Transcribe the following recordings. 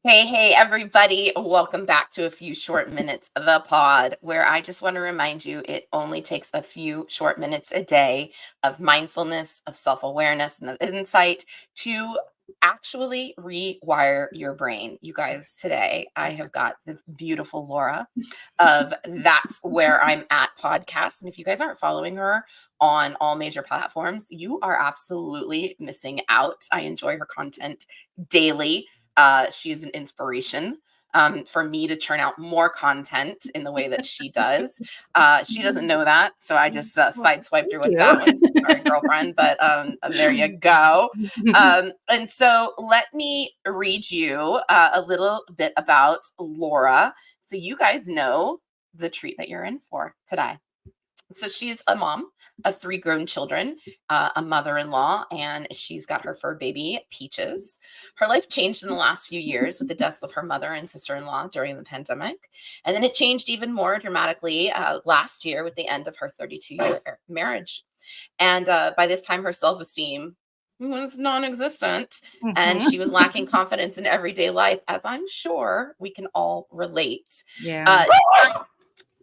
Hey, everybody. Welcome back to a few short minutes of the pod, where I just want to remind you it only takes a few short minutes a day of mindfulness, of self awareness, and of insight to actually rewire your brain. You guys, today I have got the beautiful Laura of That's Where I'm At podcast. And if you guys aren't following her on all major platforms, you are absolutely missing out. I enjoy her content daily. She is an inspiration for me to churn out more content in the way that she does. She doesn't know that, so I just sideswiped her with that one. Sorry, girlfriend, but there you go. And so let me read you a little bit about Laura so you guys know the treat that you're in for today. So she's a mom of 3 grown children, a mother-in-law, and she's got her fur baby, Peaches. Her life changed in the last few years with the deaths of her mother and sister-in-law during the pandemic. And then it changed even more dramatically last year with the end of her 32-year marriage. And by this time, her self-esteem was non-existent, and she was lacking confidence in everyday life, as I'm sure we can all relate. Yeah.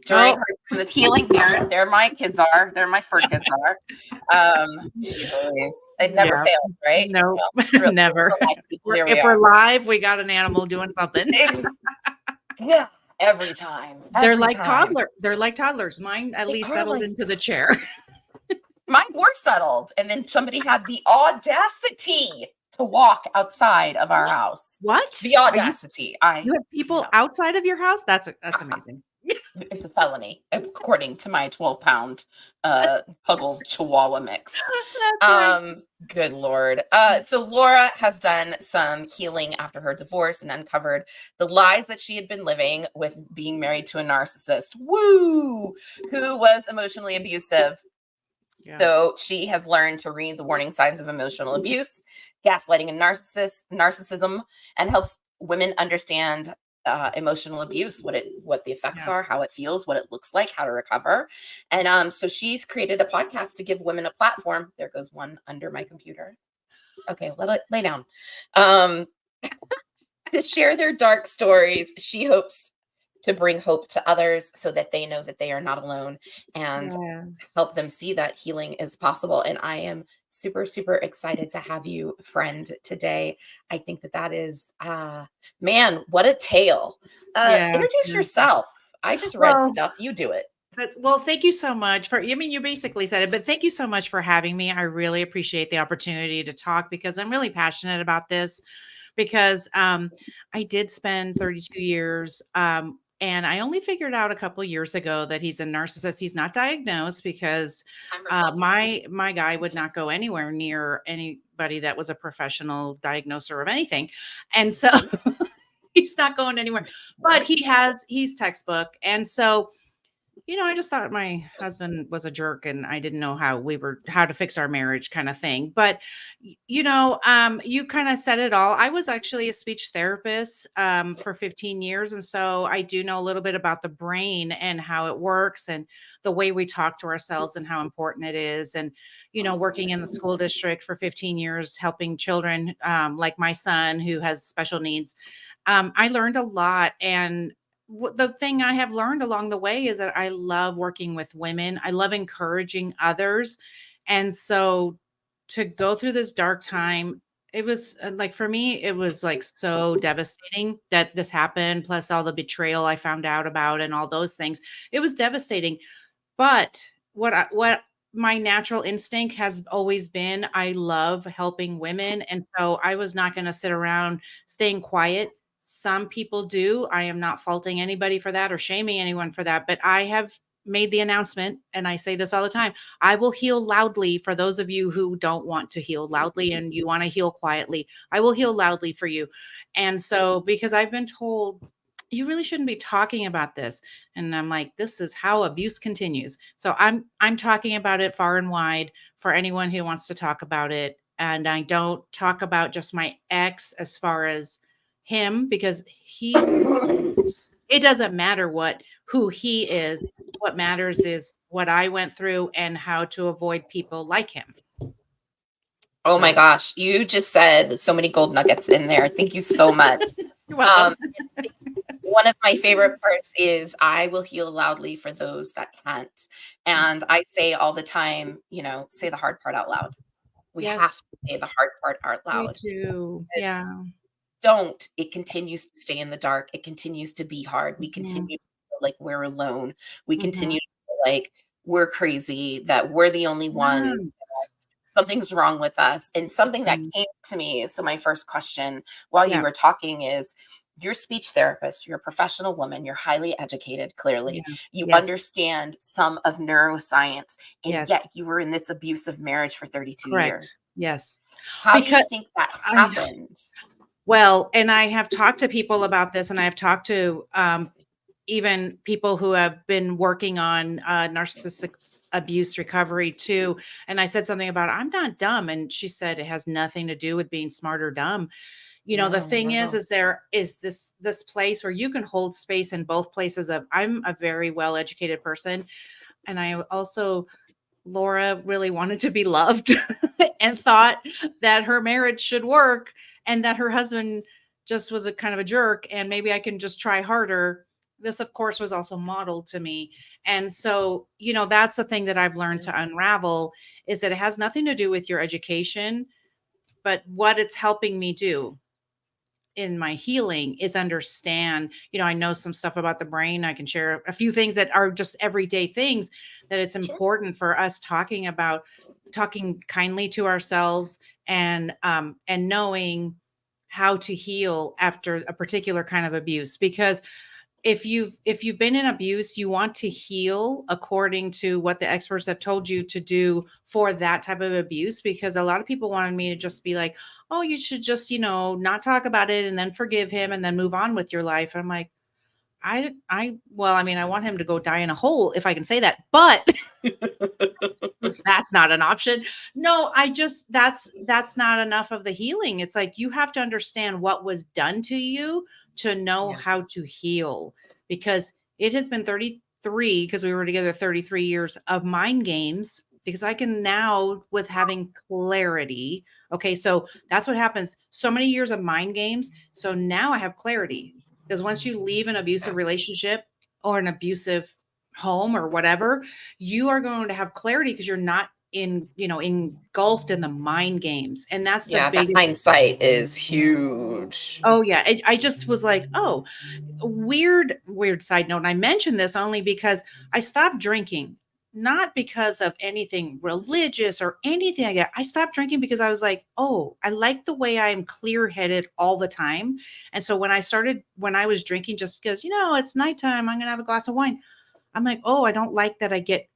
During the healing, there my kids are. There my fur kids are. Geez Louise. It never failed, right? No, Well, never. If we're live, we got an animal doing something. Yeah, every time. They're like toddlers. They're like toddlers. Mine at least settled into the chair. Mine were settled, and then somebody had the audacity to walk outside of our house. What? The audacity. You have people outside of your house? That's amazing. It's a felony, according to my 12-pound Puggle Chihuahua mix. Right. Good Lord. So Laura has done some healing after her divorce and uncovered the lies that she had been living with being married to a narcissist, who was emotionally abusive. Yeah. So she has learned to read the warning signs of emotional abuse, gaslighting, and narcissism, and helps women understand emotional abuse, what the effects are, how it feels, what it looks like, how to recover. And so she's created a podcast to give women a platform. There goes one under my computer. Okay, lay down. To share their dark stories. She hopes to bring hope to others so that they know that they are not alone, and help them see that healing is possible. And I am super, super excited to have you, friend, today. I think that is, man, what a tale. Introduce yourself. I just read stuff. You do it. Well, thank you so much you basically said it, but thank you so much for having me. I really appreciate the opportunity to talk because I'm really passionate about this because I did spend 32 years and I only figured out a couple of years ago that he's a narcissist. He's not diagnosed because my guy would not go anywhere near anybody that was a professional diagnoser of anything. And so he's not going anywhere, but he's textbook. And so, I just thought my husband was a jerk and I didn't know how to fix our marriage kind of thing. But, you kind of said it all. I was actually a speech therapist for 15 years. And so I do know a little bit about the brain and how it works and the way we talk to ourselves and how important it is. And, working in the school district for 15 years, helping children like my son who has special needs, I learned a lot. And the thing I have learned along the way is that I love working with women. I love encouraging others. And so to go through this dark time, it was for me, it was so devastating that this happened. Plus all the betrayal I found out about and all those things. It was devastating. But what my natural instinct has always been, I love helping women. And so I was not going to sit around staying quiet. Some people do. I am not faulting anybody for that or shaming anyone for that, but I have made the announcement, and I say this all the time, I will heal loudly for those of you who don't want to heal loudly and you want to heal quietly. I will heal loudly for you. And so, because I've been told, you really shouldn't be talking about this. And I'm like, this is how abuse continues. So I'm talking about it far and wide for anyone who wants to talk about it. And I don't talk about just my ex as far as him, because it doesn't matter who he is. What matters is what I went through and how to avoid people like him. Oh my gosh, you just said so many gold nuggets in there. Thank you so much. You're welcome. One of my favorite parts is I will heal loudly for those that can't. And I say all the time, say the hard part out loud. We have Yes, to say the hard part out we loud. do. Yeah. Don't, it continues to stay in the dark. It continues to be hard. We Mhm, continue to feel like we're alone. We mhm. continue to feel like we're crazy, that we're the only one, Yes. something's wrong with us. And something that Mhm. came to me, so my first question while you Yeah, were talking is, you're a speech therapist, you're a professional woman, you're highly educated, yeah. clearly. You Yes, understand some of neuroscience, and yes, yet you were in this abusive marriage for 32 correct. years. Yes. How do you Because think that I happened? well, and I have talked to people about this, and I've talked to, even people who have been working on, narcissistic abuse recovery too, and I said something about, "I'm not dumb," and she said, "It has nothing to do with being smart or dumb." The No, thing not at all. is there is this place where you can hold space in both places of I'm a very well-educated person, and I also Laura really wanted to be loved and thought that her marriage should work and that her husband just was a kind of a jerk and maybe I can just try harder. This, of course, was also modeled to me. And so, that's the thing that I've learned Yeah, to unravel is that it has nothing to do with your education, but what it's helping me do in my healing is understand, I know some stuff about the brain. I can share a few things that are just everyday things that it's sure. important for us talking about, talking kindly to ourselves and knowing how to heal after a particular kind of abuse, because if you've been in abuse, you want to heal according to what the experts have told you to do for that type of abuse, because a lot of people wanted me to just be like, "Oh, you should just, not talk about it and then forgive him and then move on with your life." And I'm like, I well, I mean, I want him to go die in a hole if I can say that, but 'cause that's not an option. No, I just that's not enough of the healing. It's like you have to understand what was done to you to know Yeah. how to heal, because it has been 33, because we were together 33 years of mind games, because I can now with having clarity. Okay, so that's what happens. So many years of mind games. So now I have clarity. Because once you leave an abusive Yeah. relationship or an abusive home or whatever, you are going to have clarity because you're not engulfed in the mind games. And that's the Yeah, the biggest. hindsight is huge. Oh yeah. I just was like, oh, weird side note. And I mentioned this only because I stopped drinking, not because of anything religious or anything like that. I stopped drinking because I was like, oh, I like the way I am clear headed all the time. And so when I was drinking, just because, it's nighttime, I'm going to have a glass of wine. I'm like, oh, I don't like that I get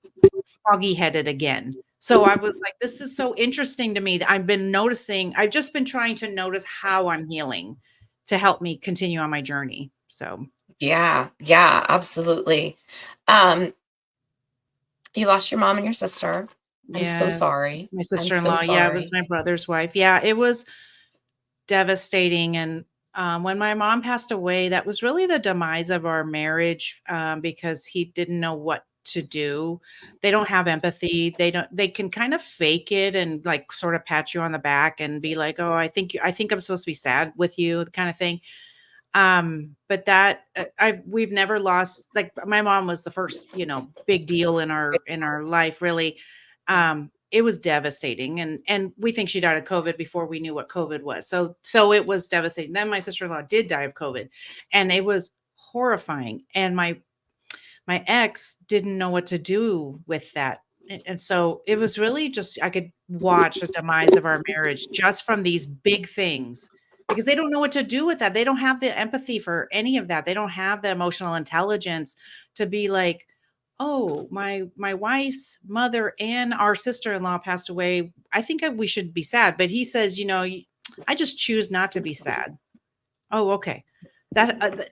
foggy headed again. So I was like, this is so interesting to me that I've just been trying to notice how I'm healing to help me continue on my journey. So, Yeah, yeah, absolutely. Um, you lost your mom and your sister. I'm so yeah, sorry. my I'm so sister-in-law, yeah, it was sorry. my brother's wife. Yeah, it was devastating. And when my mom passed away, that was really the demise of our marriage, because he didn't know what to do. They don't have empathy. They can kind of fake it and like sort of pat you on the back and be like, oh, I think I'm supposed to be sad with you, the kind of thing. But that we've never lost, like my mom was the first, big deal in our life, really. Yeah. It was devastating, and we think she died of COVID before we knew what COVID was. So it was devastating. Then my sister-in-law did die of COVID, and it was horrifying. And my ex didn't know what to do with that. And so it was really just I could watch the demise of our marriage just from these big things, because they don't know what to do with that. They don't have the empathy for any of that. They don't have the emotional intelligence to be like, "Oh, my wife's mother and our sister-in-law passed away. I think we should be sad." But he says, "I just choose not to be sad." Oh, okay. That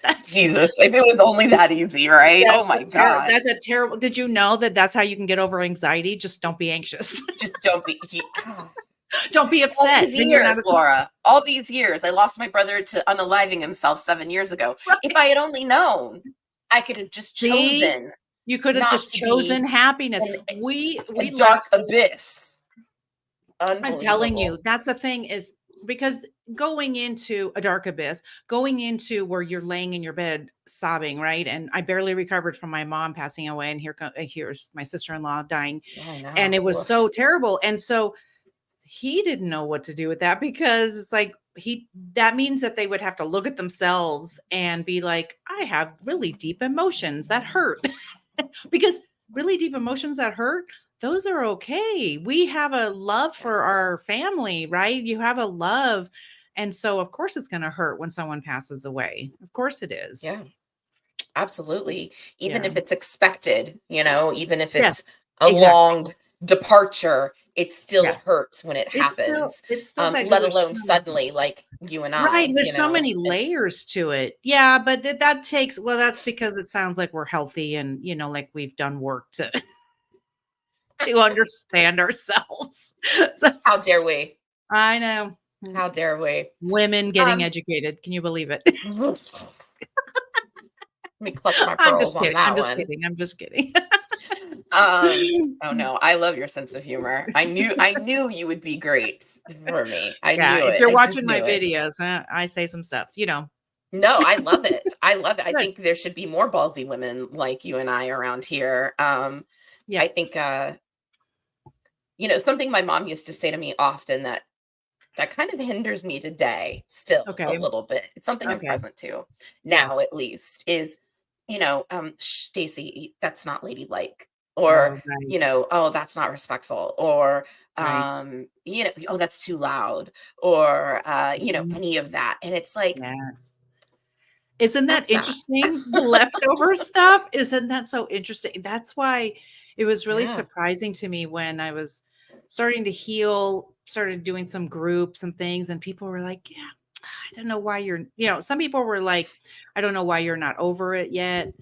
that's Jesus, if it was only that easy, right? Oh my God. That's a terrible. Did you know that that's how you can get over anxiety? Just don't be anxious. Just don't be God. Don't be All upset. these Then you're not years, a Laura, all these years. I lost my brother to unaliving himself 7 years ago. If I had only known, I could have just see, chosen you could have not just to be chosen happiness. in We a laugh dark so abyss. I'm telling Unbelievable. you, that's the thing is because going into a dark abyss, going into where you're laying in your bed sobbing, right? And I barely recovered from my mom passing away, and here's my sister-in-law dying, I and know. it was Woof. so terrible. And so he didn't know what to do with that, because it's like that means that they would have to look at themselves and be like, I have really deep emotions that hurt. Because really deep emotions that hurt, those are okay. We have a love Yeah. for our family, right? You have a love. And so, of course, it's going to hurt when someone passes away. Of course, it is. Yeah. Absolutely. Even Yeah. if it's expected, even if Yes. it's a Exactly. long departure, it still Yes. hurts when it happens. It's still sad because Let there's alone so much. suddenly, like you and Right. I, There's so many and layers to it. Yeah. But that takes, well, that's because it sounds like we're healthy and, like we've done work to, to understand ourselves. So how dare we? I know. How dare we? Women getting Um, educated. Can you believe it? let me clutch my I'm pearls just on kidding. I'm that just one. kidding. I'm just kidding. Oh no, I love your sense of humor. I knew you would be great for me. I Yeah, knew if it. you're I just watching my knew it. videos, I say some stuff. No, I love it. I love it. I Good. think there should be more ballsy women like you and I around here. Yeah. I think something my mom used to say to me often that kind of hinders me today still a Okay. little bit. It's something I'm Okay. present to now Yes. at least is, Stacy, that's not ladylike. Or, Oh, right. oh, that's not respectful. Or, Right. oh, that's too loud. Or, Mhm. any of that. And it's like, Yes. Isn't F that that. interesting? The leftover stuff? Isn't that so interesting? That's why it was really Yeah. surprising to me when I was starting to heal, started doing some groups and things, and people were like, "Yeah, I don't know why some people were like, I don't know why you're not over it yet.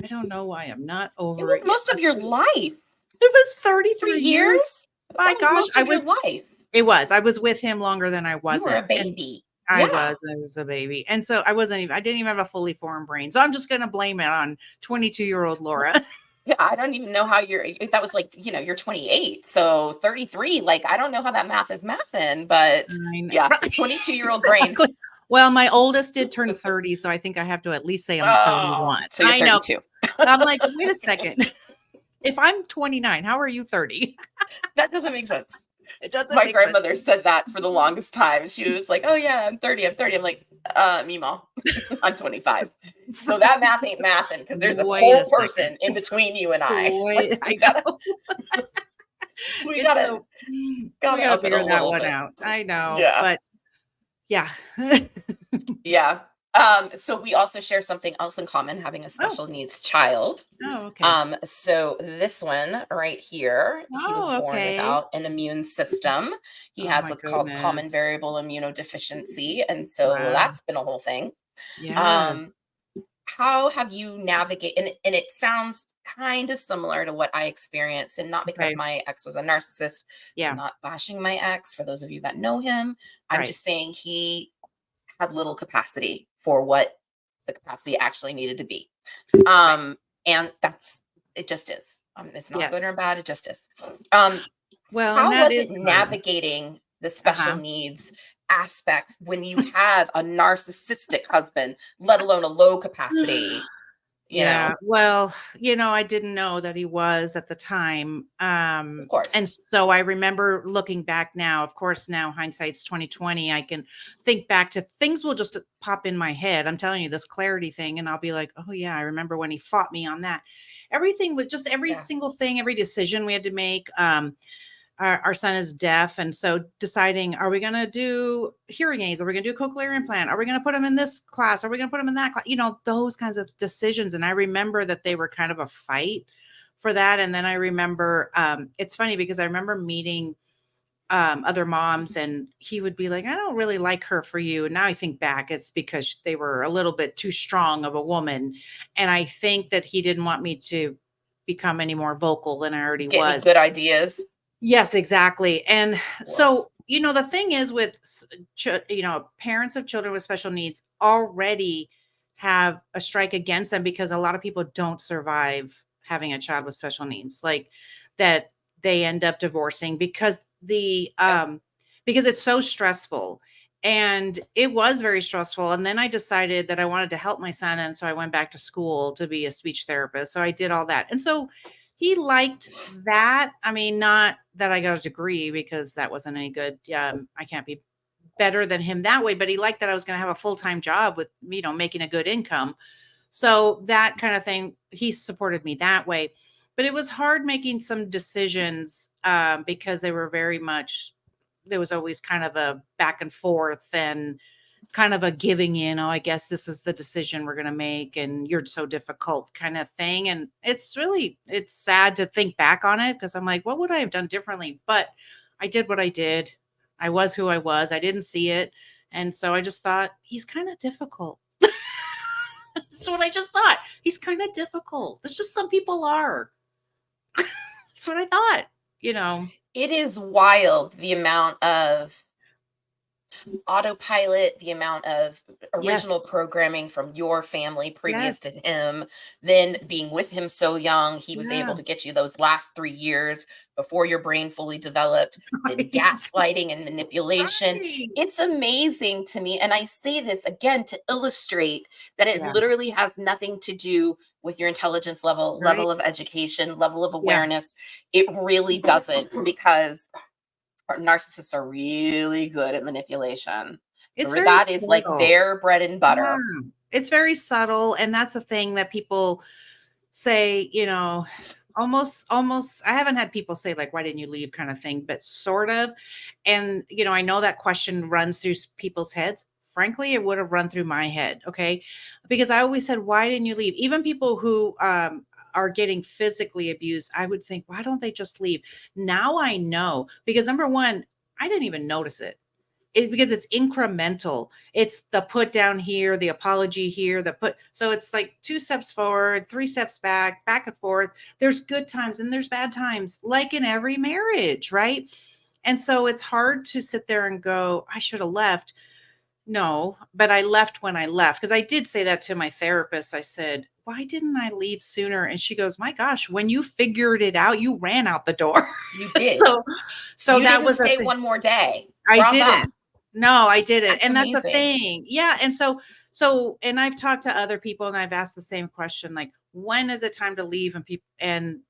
I don't know why I'm not It over was it yet." most of your life. It was 3 33 years. years? My That was gosh, most of your life. I was with him longer than I You were a wasn't, and baby. Yeah. I was a baby, and so I didn't even have a fully formed brain, so I'm just gonna blame it on 22-year-old Laura. Yeah, I don't even know how if that was like, you're 28. So 33, like I don't know how that math is mathin', but I know, yeah, right, 22-year-old brain. exactly. Well, my oldest did turn 30, so I think I have to at least say I'm Oh, 31. so you're I know. 32. I'm like, "Wait a second. If I'm 29, how are you 30?" That doesn't make sense. It doesn't My make sense. grandmother said that for the longest time. She was like, "Oh yeah, I'm 30. I'm 30." I'm like, Meemaw, I'm 25." So that math ain't mathin' because there's a Wait whole a second. person in between you and I. Like Wait, we I gotta know. we It's gotta so we gotta gotta up it a figure that little one bit. out. I know, Yeah. but yeah. Yeah. So we also share something else in common, having a Oh, special needs child. oh, okay. So this one right here, he was Oh, born okay. without an immune system. He Oh has my what's called common goodness. variable immunodeficiency. And so Wow. that's been a whole thing. Yes. Um, how have you navigate and it sounds kind of similar to what I experienced, and not because Okay. my ex was a narcissist. I'm Yeah. not bashing my ex for those of you that know him. I'm Right. just saying he had little capacity for what the capacity actually needed to be. Right. And that's it just is. It's not good or Yes. bad, it just is. Um, Well, and how that was is it hard. navigating the special Uh-huh. needs aspect when you have a narcissistic husband, let alone a low capacity, you Yeah. know? Well, I didn't know that he was at the time. Of And course. so I remember looking back now, of course, now hindsight's 2020. I can think back to things will just pop in my head. I'm telling you this clarity thing, and I'll be like, oh yeah, I remember when he fought me on that. Everything was just every Yeah. single thing, every decision we had to make. Our son is deaf, and so deciding, are we going to do hearing aids, are we going to do cochlear implant, are we going to put him in this class, are we going to put him in that class, those kinds of decisions. And I remember that they were kind of a fight for that. And then I remember, it's funny because I remember meeting other moms, and he would be like, I don't really like her for you. And now I think back, it's because they were a little bit too strong of a woman, and I think that he didn't want me to become any more vocal than I already Get any was. good ideas? Yes, exactly. And Woof. so, the thing is with, parents of children with special needs already have a strike against them, because a lot of people don't survive having a child with special needs, like that they end up divorcing because Yep. because it's so stressful. And it was very stressful. And then I decided that I wanted to help my son. And so I went back to school to be a speech therapist. So I did all that. And so he liked that. I mean, not that I got a degree because that wasn't any good. I can't be better than him that way, but he liked that I was going to have a full-time job with, making a good income. So that kind of thing, he supported me that way. But it was hard making some decisions because they were very much, there was always kind of a back and forth and kind of a giving in. Oh, I guess this is the decision we're going to make. And you're so difficult kind of thing. And it's sad to think back on it because I'm like, what would I have done differently? But I did what I did. I was who I was. I didn't see it. And so I just thought he's kind of difficult. That's what I just thought. He's kind of difficult. That's just some people are. That's what I thought. It is wild the amount of autopilot, the amount of Yes. original programming from your family previous to Yes. him, then being with him so young, he was able Yeah. to get you those last 3 years before your brain fully developed, then Right. gaslighting and manipulation. Right. It's amazing to me, and I say this again to illustrate that it Yeah. literally has nothing to do with your intelligence level, Right. level of education, level of Yeah. awareness. It really doesn't, because narcissists are really good at manipulation. It's very That is like subtle. their bread and Yeah. butter. It's very subtle. And that's the thing that people say, almost I haven't had people say like, why didn't you leave kind of thing, but sort of. And I know that question runs through people's heads. Frankly, it would have run through my head. Okay. Because I always said, why didn't you leave? Even people who are getting physically abused, I would think, why don't they just leave? Now I know, because number one, I didn't even notice it. Because it's incremental. It's the put down here, the apology here, so it's like 2 steps forward, 3 steps back and forth. There's good times and there's bad times, like in every marriage, right? And so it's hard to sit there and go, I should have left. No, but I left when I left, because I did say that to my therapist. I said, why didn't I leave sooner? And she goes, my gosh, when you figured it out, you ran out the door. You did. So You that didn't was a stay thing. one more day. I Brava. didn't. No, I didn't, That's and that's the amazing. thing. Yeah, and so and I've talked to other people, and I've asked the same question, like, "When is it time to leave?" And people and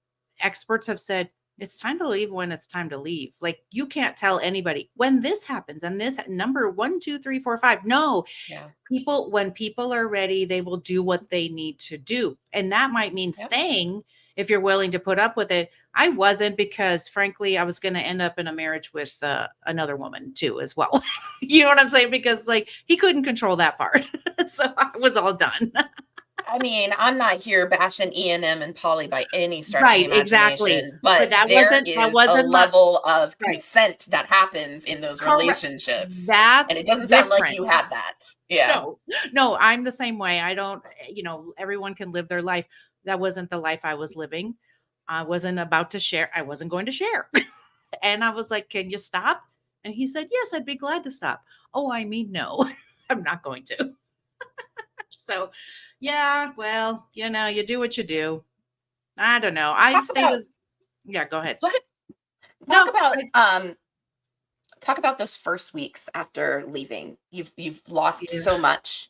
experts have said, "It's time to leave when it's time to leave." Like, you can't tell anybody, "When this happens and this number 1, 2, 3, 4, 5." No, Yeah. when people are ready, they will do what they need to do. And that might mean Yep. staying if you're willing to put up with it. I wasn't, because frankly, I was going to end up in a marriage with another woman too, as well. You know what I'm saying? Because like he couldn't control that part. So I was all done. I mean, I'm not here bashing E&M and Polly by any stretch of the Right. Exactly. imagination, But but there that is a wasn't my, level of right. consent that happens in those Correct. relationships, and it That's doesn't sound like different. you had that. Yeah. No, no, I'm the same way. I don't, everyone can live their life. That wasn't the life I was living. I wasn't about to share. I wasn't going to share. And I was like, can you stop? And he said, yes, I'd be glad to stop. Oh, I mean, no, I'm not going to. So, yeah, well, you do what you do. I don't know. I Talk stayed about as, yeah, go ahead. Go ahead. Talk No, about those first weeks after leaving. You've lost yeah, so much.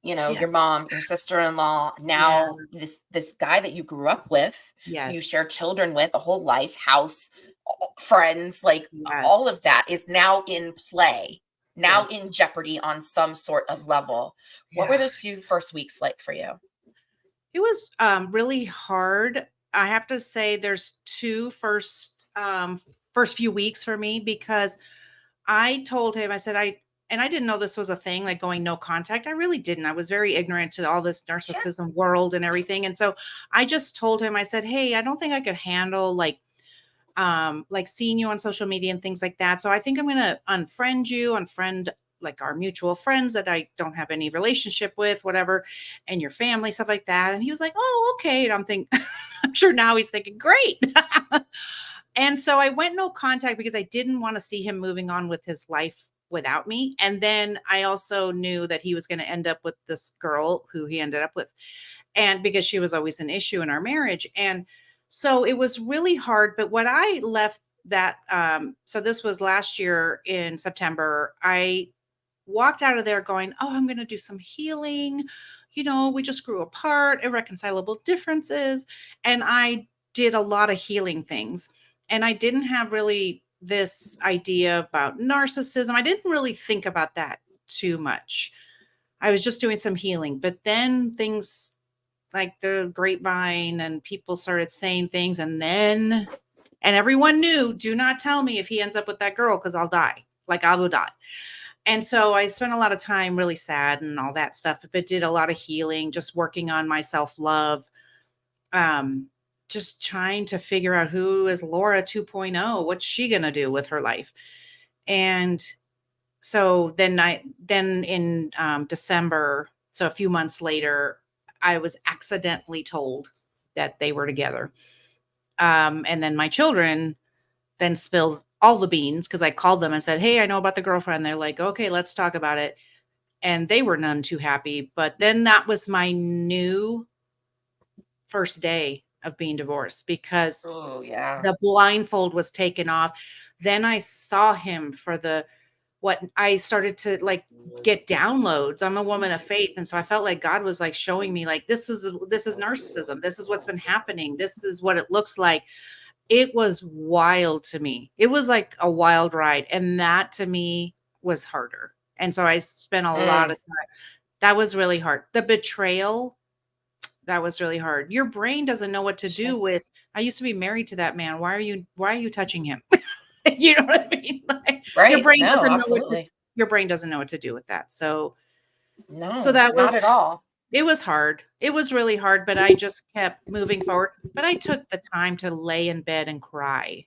Your yes, mom, your sister-in-law, yeah, now this guy that you grew up with, you yes, share children with, a whole life, house, friends, like all yes, of that is now in play, now yes, in jeopardy on some sort of level. What were yeah. those few first weeks like for you? It was, really hard. I have to say there's first few weeks for me, because I told him, I said, I didn't know this was a thing, like going no contact. I really didn't. I was very ignorant to all this Sure. narcissism world and everything. And so I just told him, I said, hey, I don't think I could handle like seeing you on social media and things like that. So I think I'm gonna unfriend like our mutual friends that I don't have any relationship with, whatever, and your family, stuff like that. And he was like, oh, okay. And I'm thinking, I'm sure now he's thinking, great. And so I went no contact because I didn't want to see him moving on with his life without me. And then I also knew that he was going to end up with this girl who he ended up with. And because she was always an issue in our marriage. And so it was really hard. But what I left so this was last year in September. I walked out of there going, "Oh, I'm going to do some healing. We just grew apart, irreconcilable differences." And I did a lot of healing things. And I didn't have really this idea about narcissism. I didn't really think about that too much. I was just doing some healing. But then things like the grapevine and people started saying things, and everyone knew, do not tell me if he ends up with that girl because I'll die. Like I will die. And so I spent a lot of time really sad and all that stuff, but did a lot of healing, just working on my self-love, um, just trying to figure out who is Laura 2.0, what's she gonna do with her life. And so then in December, so a few months later, I was accidentally told that they were together. And then my children then spilled all the beans because I called them and said, "Hey, I know about the girlfriend." They're like, "Okay, let's talk about it." And they were none too happy. But then that was my new first day of being divorced because Oh, yeah. the blindfold was taken off. Then I saw him for what I started to like get downloads. I'm a woman of faith. And so I felt like God was like showing me like, this is narcissism. This is what's been happening. This is what it looks like. It was wild to me. It was like a wild ride, and that to me was harder. And so I spent a lot Mm, of time. That was really hard. The betrayal, that was really hard. Your brain doesn't know what to sure. do with, "I used to be married to that man. Why are you touching him?" You know what I mean? Like your Right. brain No, doesn't know what to absolutely. your brain doesn't know what to do with that. So No, that not was at all. it was hard. It was really hard, but I just kept moving forward. But I took the time to lay in bed and cry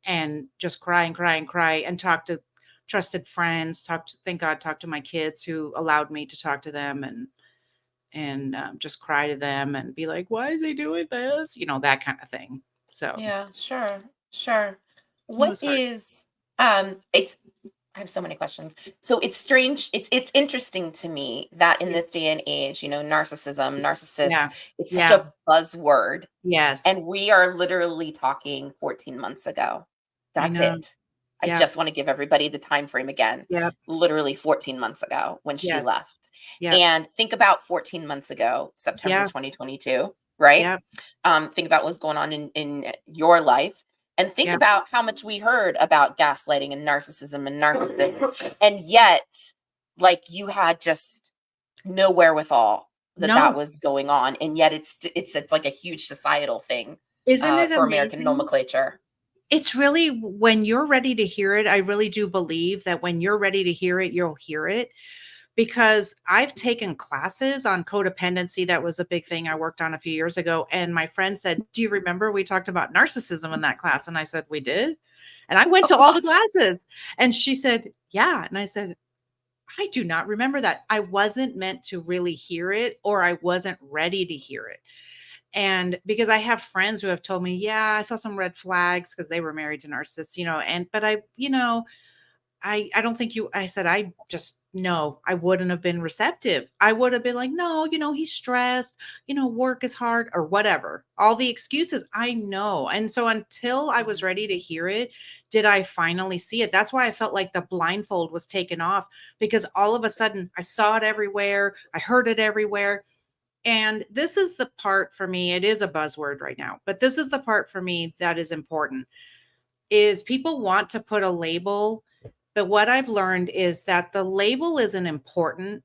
and just cry and cry and cry and talk to trusted friends, thank God, talk to my kids who allowed me to talk to them and just cry to them and be like, "Why is he doing this?" That kind of thing. So Yeah, sure. Sure. it What was hard. is it's I have so many questions. So it's strange. It's interesting to me that in Yeah. this day and age, narcissism, narcissist, Yeah. it's such Yeah. a buzzword. Yes. And we are literally talking 14 months ago. I That's know. it. I Yep. just want to give everybody the time frame again. Yep. Literally 14 months ago when she Yes. left. Yep. And think about 14 months ago, September Yeah. 2022, right? Yep. Think about what's going on in your life. And think Yep. about how much we heard about gaslighting and narcissism and narcissism. And yet, like, you had just no wherewithal that No. was going on. And yet it's like a huge societal thing Isn't it for American amazing? nomenclature. It's really when you're ready to hear it, I really do believe that when you're ready to hear it, you'll hear it. Because I've taken classes on codependency. That was a big thing I worked on a few years ago. And my friend said, "Do you remember we talked about narcissism in that class?" And I said, "We did." And I went Oh to all the gosh. classes. And she said, "Yeah." And I said, "I do not remember that. I wasn't meant to really hear it, or I wasn't ready to hear it." And because I have friends who have told me, "Yeah, I saw some red flags because they were married to narcissists, but I don't think you I said, "I just no, I wouldn't have been receptive. I would have been like, "No, he's stressed, work is hard," or whatever. All the excuses, I know. And so until I was Mhm. ready to hear it, did I finally see it. That's why I felt like the blindfold was taken off because all of a sudden I saw it everywhere. I heard it everywhere. And this is the part for me, it is a buzzword right now, but this is the part for me that is important is people want to put a label, but what I've learned is that the label isn't important.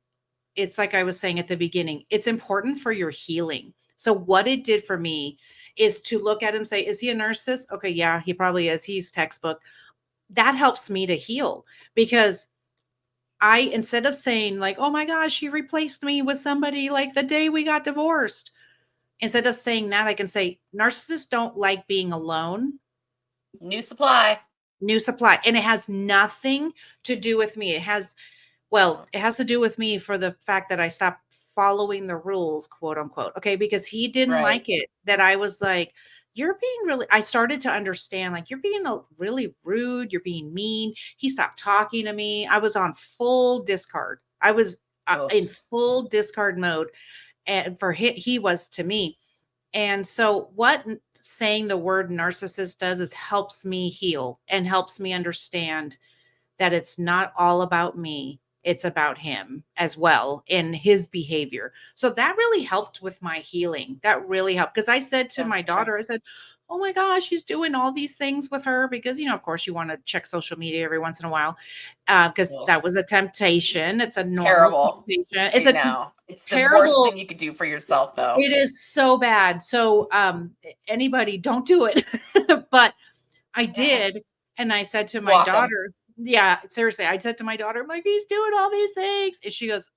It's like I was saying at the beginning, it's important for your healing. So what it did for me is to look at it and say, is he a narcissist? Okay, yeah, he probably is. He's textbook. That helps me to heal because instead of saying like, "Oh my gosh, he replaced me with somebody like the day we got divorced." Instead of saying that, I can say narcissists don't like being alone. New supply. New supply. And it has nothing to do with me. It has to do with me for the fact that I stopped following the rules, quote unquote. Okay. Because he didn't Right. like it that I was like, "You're being really," I started to understand, like, "You're being really rude. You're being mean." He stopped talking to me. I was on full discard. I was in Oof. full discard mode. And he was to me. And so what? saying the word narcissist does is helps me heal and helps me understand that it's not all about me. It's about him as well in his behavior. So that really helped with my healing. That really helped because I said to Yeah, my for sure. daughter, I said, "Oh my gosh, she's doing all these things with her," because, of course, you want to check social media every once in a while because Ugh, that was a temptation. It's a normal terrible. temptation. It's I a know. It's the worst terrible. thing you could do for yourself, though. It is so bad. So, anybody don't do it. But I Yeah. did, and I said to my Block them. daughter, yeah, seriously, I said to my daughter, I'm like, "He's doing all these things." And she goes,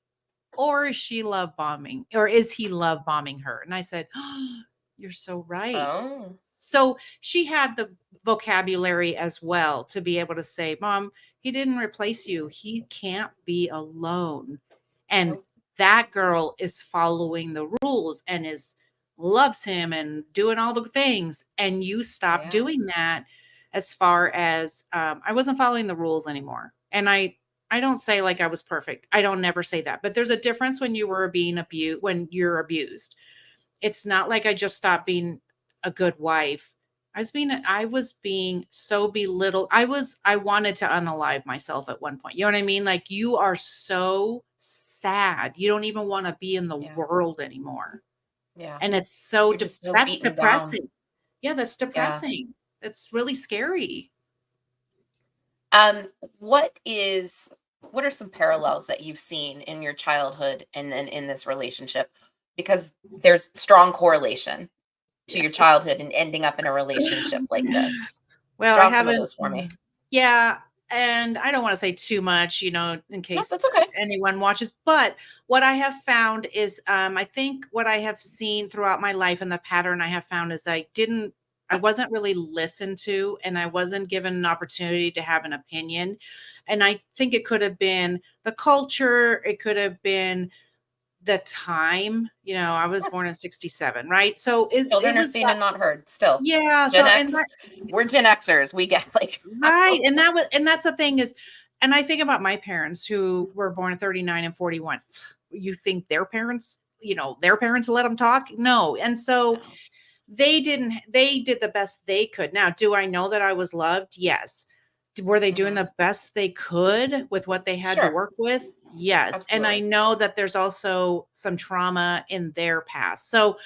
"Or is she love bombing? Or is he love bombing her?" And I said, "Oh, you're so right." Oh. So she had the vocabulary as well to be able to say, "Mom, he didn't replace you. He can't be alone." And Nope. that girl is following the rules and is loves him and doing all the things. And you stop Yeah. doing that as far as I wasn't following the rules anymore. And I don't say like I was perfect. I don't never say that. But there's a difference when you were being abused when you're abused. It's not like I just stopped being a good wife. I was being so belittled. I wanted to unalive myself at one point. You know what I mean? Like you are so sad. You don't even want to be in the Yeah. world anymore. Yeah. And it's so You're just so that's beaten down. depressing. Yeah, that's Yeah. depressing. It's really scary. Um, what is what are some parallels that you've seen in your childhood and then in this relationship? Because there's strong correlation to Yeah. your childhood and ending up in a relationship like this. Well, I Draw some of haven't those for me. yeah, and I don't wanna say too much, in No, case that's okay. anyone watches, but what I have found is, I think what I have seen throughout my life and the pattern I have found is I wasn't really listened to, and I wasn't given an opportunity to have an opinion, and I think it could have been the culture, it could have been the time, I was Yeah. born in '67, right? So it Children are was seen that and not heard still. yeah, Gen so and X, we're Gen Xers. We get like right, absolutely. and that's the thing is and I think about my parents who were born in '39 and '41. You think their parents let them talk? No, and so No. they did the best they could. Now, do I know that I was loved? Yes. Were they doing Mhm. the best they could with what they had to Sure. work with? Yes, and I Absolutely. know that there's also some trauma in their past. So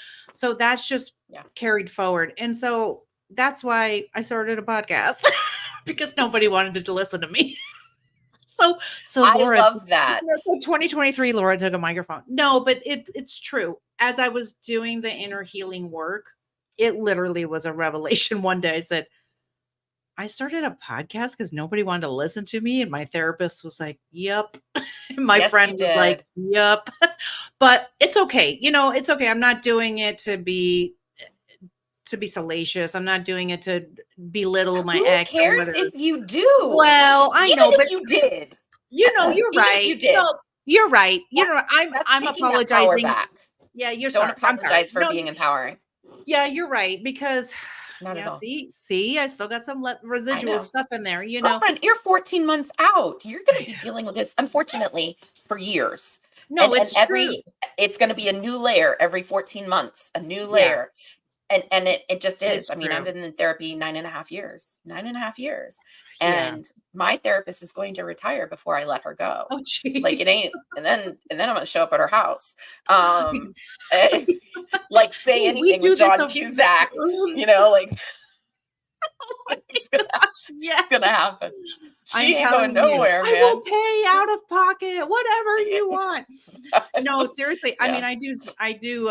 that's just Yeah. carried forward, and so that's why I started a podcast because nobody wanted to listen to me. So so I Laura love that. so 2023, Laura took a microphone. No, but it's true. As I was doing the inner healing work, it literally was a revelation one day. I said, I started a podcast because nobody wanted to listen to me. And my therapist was like, Yep. And my Yes, friend you was like, did. Yep. But it's okay. It's okay. I'm not doing it to be salacious. I'm not doing it to belittle my Who ex or cares whatever. if you do? Well, I Even know, if but you did. you're Even if right. you did. You're right. That that's I'm taking that power apologizing. back. Yeah, you're Don't sorry. I'm sorry. apologize for No, being empowering. yeah, you're right because Not at yeah, all. see, I still got some I residual know. stuff in there. Girlfriend, you're 14 months out. You're I gonna be know. dealing with this, unfortunately, for years. No, And it's true. every it's gonna be a new layer every 14 months, a new Yeah, layer. And it just is. it's I mean, I've true. been in therapy 9.5 years, 9.5 years. Yeah. And my therapist is going to retire before I let her go. Oh, Like it jeez. ain't, and then I'm gonna show up at her house. Um eh, Exactly. like say We anything with do this John over Cusack, oh like my it's gonna gosh, it's yes. gonna happen. I'm She ain't going telling you, nowhere, I will man. pay out of pocket, whatever you want. No, seriously. I Yeah. mean, I do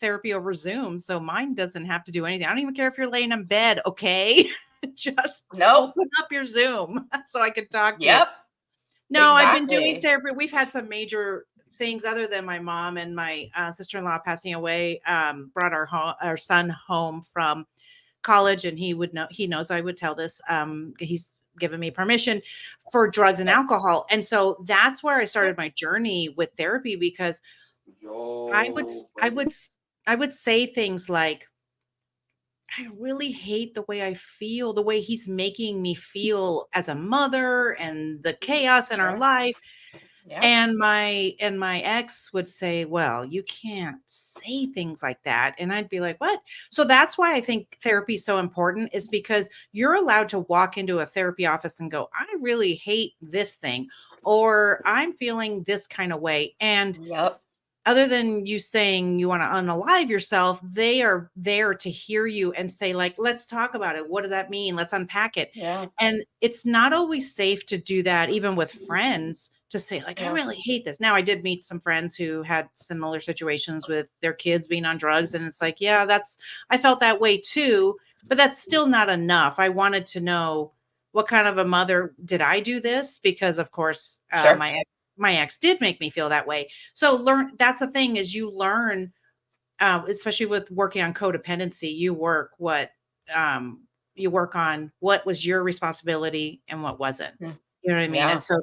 therapy over Zoom, so mine doesn't have to do anything. I don't even care if you're laying in bed, okay? Just Nope. open up your Zoom so I can talk to you. Yep. No, I've been doing Exactly. therapy. We've had some major things other than my mom and my sister-in-law passing away. Brought our son home from college, and he knows I would tell this. He's given me permission for drugs and Good. alcohol. And so that's where I Good. started my journey with therapy because I would s- Yo, I buddy. would s- I would say things like I really hate the way I feel, the way he's making me feel as a mother and the chaos in our Sure. life. Yeah. And my ex would say, "Well, you can't say things like that." And I'd be like, "What?" So that's why I think therapy is so important, is because you're allowed to walk into a therapy office and go, "I really hate this thing," or "I'm feeling this kind of way." And Yep. other than you saying you want to unalive yourself, they are there to hear you and say, like, let's talk about it. What does that mean? Let's unpack it. Yeah. And it's not always safe to do that, even with friends, to say, like, I Yeah. really hate this. Now, I did meet some friends who had similar situations with their kids being on drugs. And it's like, yeah, I felt that way too, but that's still not enough. I wanted to know, what kind of a mother did I do this? Because, of course, Sure. my ex did make me feel that way. So that's the thing, is you learn, especially with working on codependency, you work on what was your responsibility and what wasn't. Mm. You know what I mean? And Yeah. so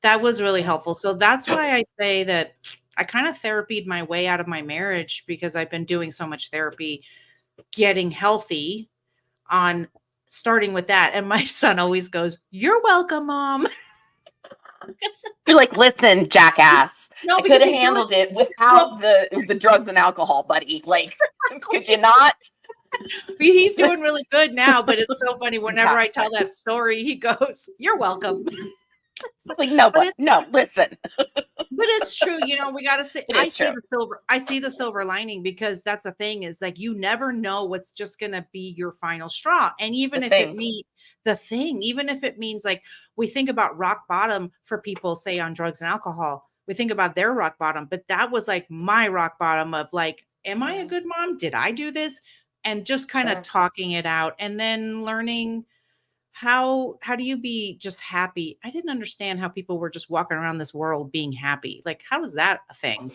that was really Yeah. helpful. So that's why I say that I kind of therapied my way out of my marriage, because I've been doing so much therapy, getting healthy, on starting with that. And my son always goes, "You're welcome, mom." You're like, listen, jackass. No, I could because have he's doing handled it well. without the drugs and alcohol, buddy. Like, could you not? He's doing really good now, but it's so funny whenever I tell Fantastic. that story, he goes, "You're welcome." So, Like, no, but but it's no, listen. true, we gotta say, It is true. I see the silver lining, because that's the thing, is like, you never know what's just gonna be your final straw. And The even if it thing. means even if it means, like, we think about rock bottom for people, say, on drugs and alcohol, we think about their rock bottom, but that was like my rock bottom of, like, am I a Mhm. good mom? Did I do this? And just kind of Sure. talking it out, and then learning, how do you be just happy? I didn't understand how people were just walking around this world being happy. Like, how is that a thing?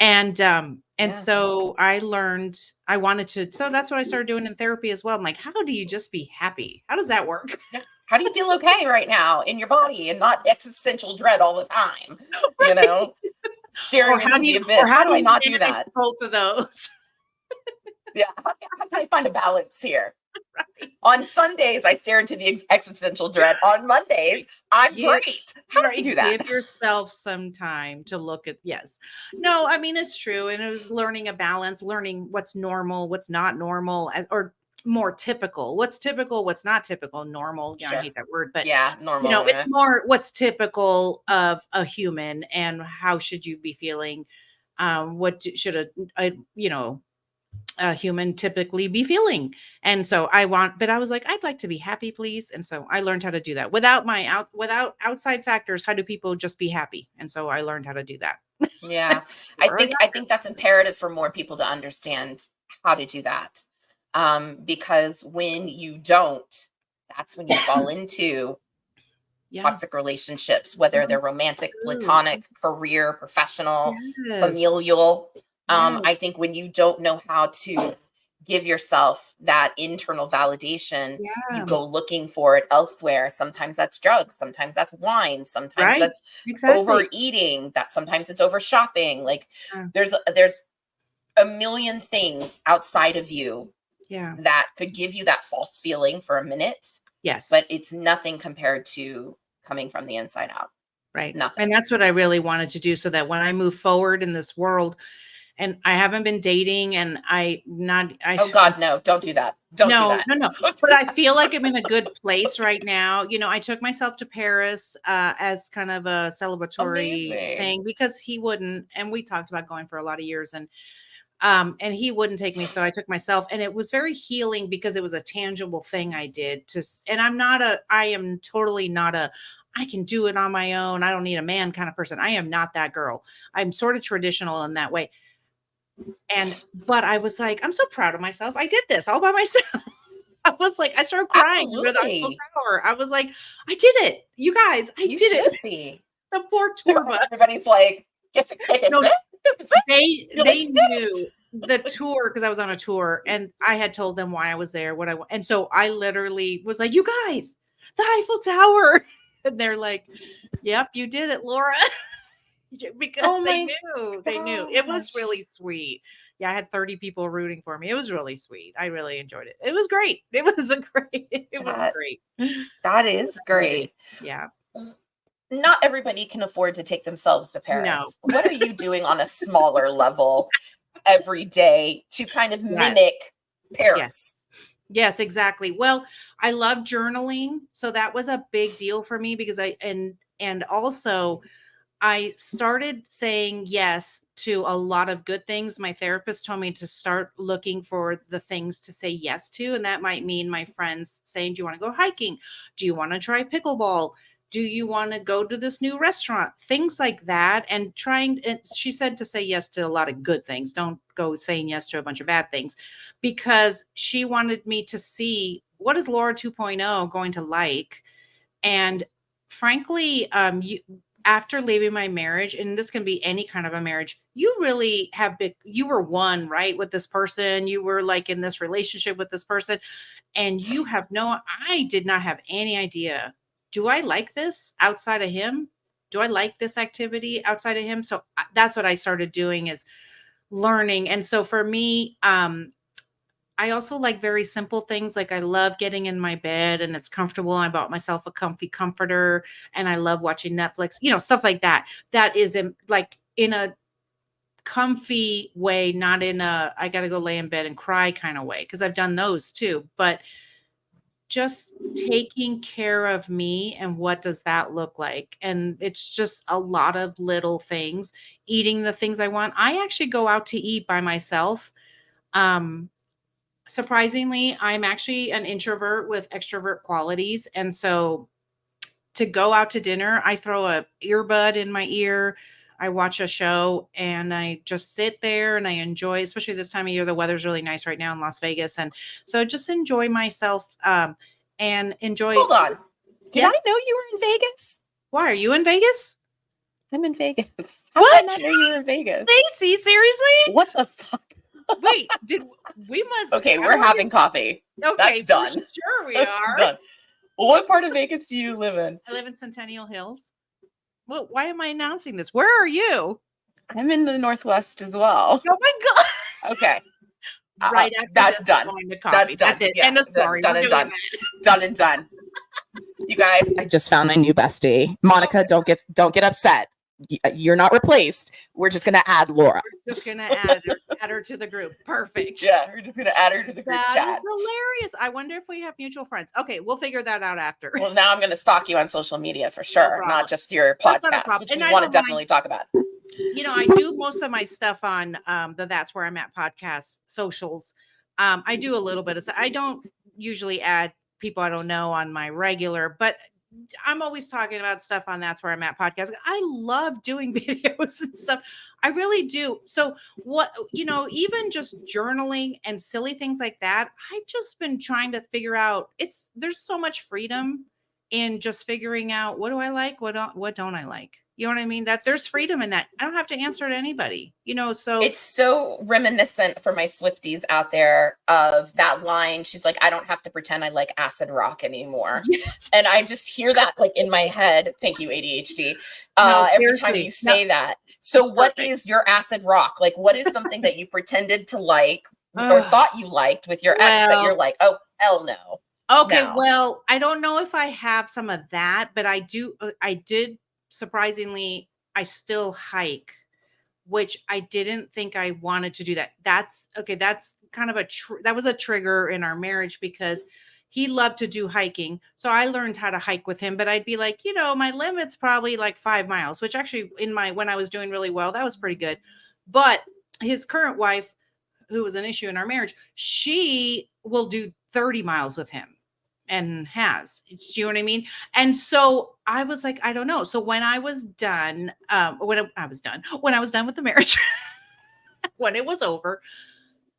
And Yeah. so I learned, I wanted to, so that's what I started doing in therapy as well. I'm like, how do you just be happy? How does that work? Yeah. How do you feel okay right now in your body and not existential dread all the time? You Right. know, staring into the Or abyss. how How do do I you not do manage that? both of those? Yeah. How can I find a balance here? Right. On Sundays, I stare into the existential dread. On Mondays, I'm Give great. How do I do that? give yourself some time to look at, yes. No, I mean, it's true. And it was learning a balance, learning what's normal, what's not normal, as or more typical. What's typical, what's not typical, normal. I Sure. hate that word, but Yeah. Normal. it's more what's typical of a human, and how should you be feeling. Should a human typically be feeling. And so but I was like, I'd like to be happy, please. And so I learned how to do that without outside factors. How do people just be happy? And so I learned how to do that. Yeah. Laura, I think that's imperative for more people to understand how to do that. Because when you don't, that's when you fall into yeah. toxic relationships, whether Oh, they're romantic, true. platonic, career, professional, Yes. familial. I Yes. think when you don't know how to give yourself that internal validation, you Yeah. go looking for it elsewhere. Sometimes that's drugs, sometimes that's wine, sometimes Right. that's Exactly. overeating, that sometimes it's over shopping. Like Yeah. there's a million things outside of you Yeah. that could give you that false feeling for a minute, Yes. but it's nothing compared to coming from the inside out. Right. Nothing. And that's what I really wanted to do, so that when I move forward in this world, and I haven't been dating, and Oh God, no, don't do that. Don't do no, that. no, no. Don't But do I feel that. like I'm in a good place right now. I took myself to Paris, as kind of a celebratory Amazing. thing, because he wouldn't, and we talked about going for a lot of years, and he wouldn't take me, so I took myself, and it was very healing, because it was a tangible thing I did and I am totally not I can do it on my own. I don't need a man kind of person. I am not that girl. I'm sort of traditional in that way. But I was like, I'm so proud of myself. I did this all by myself. I was like, I started crying under the Eiffel Absolutely. Tower. I was like, I did it. You guys, I You did it. should be. The poor tour bus. Everybody's like, guess it, kick it, No, it's it. You're like, they you did knew the tour, because I was on a tour, and I had told them why I was there, and so I literally was like, you guys, the Eiffel Tower. And they're like, yep, you did it, Laura. Because Oh my they knew. It was really gosh. sweet. Yeah, I had 30 people rooting for me. It was really sweet. I really enjoyed it. It was great. It was That great. that is Really. great. Yeah. not everybody can afford to take themselves to No. Paris. What are you doing on a smaller level every day to kind of Yes. mimic Yes. Paris? Yes, exactly. Well, I love journaling, so that was a big deal for me because and also I started saying yes to a lot of good things. My therapist told me to start looking for the things to say yes to. And that might mean my friends saying, do you want to go hiking? Do you want to try pickleball? Do you want to go to this new restaurant? Things like that. And she said to say yes to a lot of good things. Don't go saying yes to a bunch of bad things because she wanted me to see what is Laura 2.0 going to like. And frankly, after leaving my marriage, and this can be any kind of a marriage, you really have been, you were one, right, with this person. You were like in this relationship with this person, and you have I did not have any idea. Do I like this outside of him? Do I like this activity outside of him? So that's what I started doing is learning. And so for me, I also like very simple things. Like I love getting in my bed and it's comfortable. I bought myself a comfy comforter and I love watching Netflix, stuff like that. That is like in a comfy way, not in a I got to go lay in bed and cry kind of way. Cause I've done those too. But just taking care of me and what does that look like? And it's just a lot of little things, eating the things I want. I actually go out to eat by myself. Um, Surprisingly, I'm actually an introvert with extrovert qualities. And so to go out to dinner, I throw a earbud in my ear. I watch a show and I just sit there and I enjoy, especially this time of year. The weather's really nice right now in Las Vegas. And so just enjoy myself and enjoy. Hold on. Did I Yes. know you were in Vegas? Why are you in Vegas? I'm in Vegas. How did I What? not know you were in Vegas? Stacy, seriously? What the fuck? Wait, we must. Okay, I we're don't having coffee. Okay, That's for done. sure we That's are. done. What part of Vegas do you live in? I live in Centennial Hills. Well, why am I announcing this? Where are you? I'm in the Northwest as well. Oh my god! Okay. Right after That's this, we're done. going to That's coffee. done. That's it. Yeah, End of story. done We're and doing done. that. Done and done. You guys, I just found my new bestie. Monica, don't get upset. You're not replaced. We're just gonna add Laura. We're just gonna add her to the group. Perfect. Yeah, we're just gonna add her to the group That chat. is hilarious. I wonder if we have mutual friends. Okay, we'll figure that out after. Well, now I'm gonna stalk you on social media for No sure, problem. not just your That's not a podcast, problem. which And we I want to don't mind. definitely talk about. I do most of my stuff on the That's Where I'm At podcast socials. I do a little bit of I don't usually add people I don't know on my regular, but I'm always talking about stuff on That's Where I'm At podcast. I love doing videos and stuff. I really do. So what, even just journaling and silly things like that, I've just been trying to figure out there's so much freedom in just figuring out what do I like, what don't I like. You know what I mean? That there's freedom in that. I don't have to answer to anybody, so It's so reminiscent for my Swifties out there of that line. She's like, I don't have to pretend I like acid rock anymore. yes. And I just hear that like in my head. Thank you, ADHD. No, Every time seriously. you No, say that. So it's what perfect. is your acid rock? Like, what is something that you pretended to like or Ugh. thought you liked with your ex that you're Well, like, oh, hell no. okay, Now. well, I don't know if I have some of that, but I did surprisingly, I still hike, which I didn't think I wanted to do that. That's okay. That's kind of that was a trigger in our marriage because he loved to do hiking. So I learned how to hike with him, but I'd be like, my limit's probably like 5 miles, which actually when I was doing really well, that was pretty good. But his current wife, who was an issue in our marriage, she will do 30 miles with him and has. You know what I mean? And so I was like, I don't know. So when I was done, when I was done with the marriage, when it was over,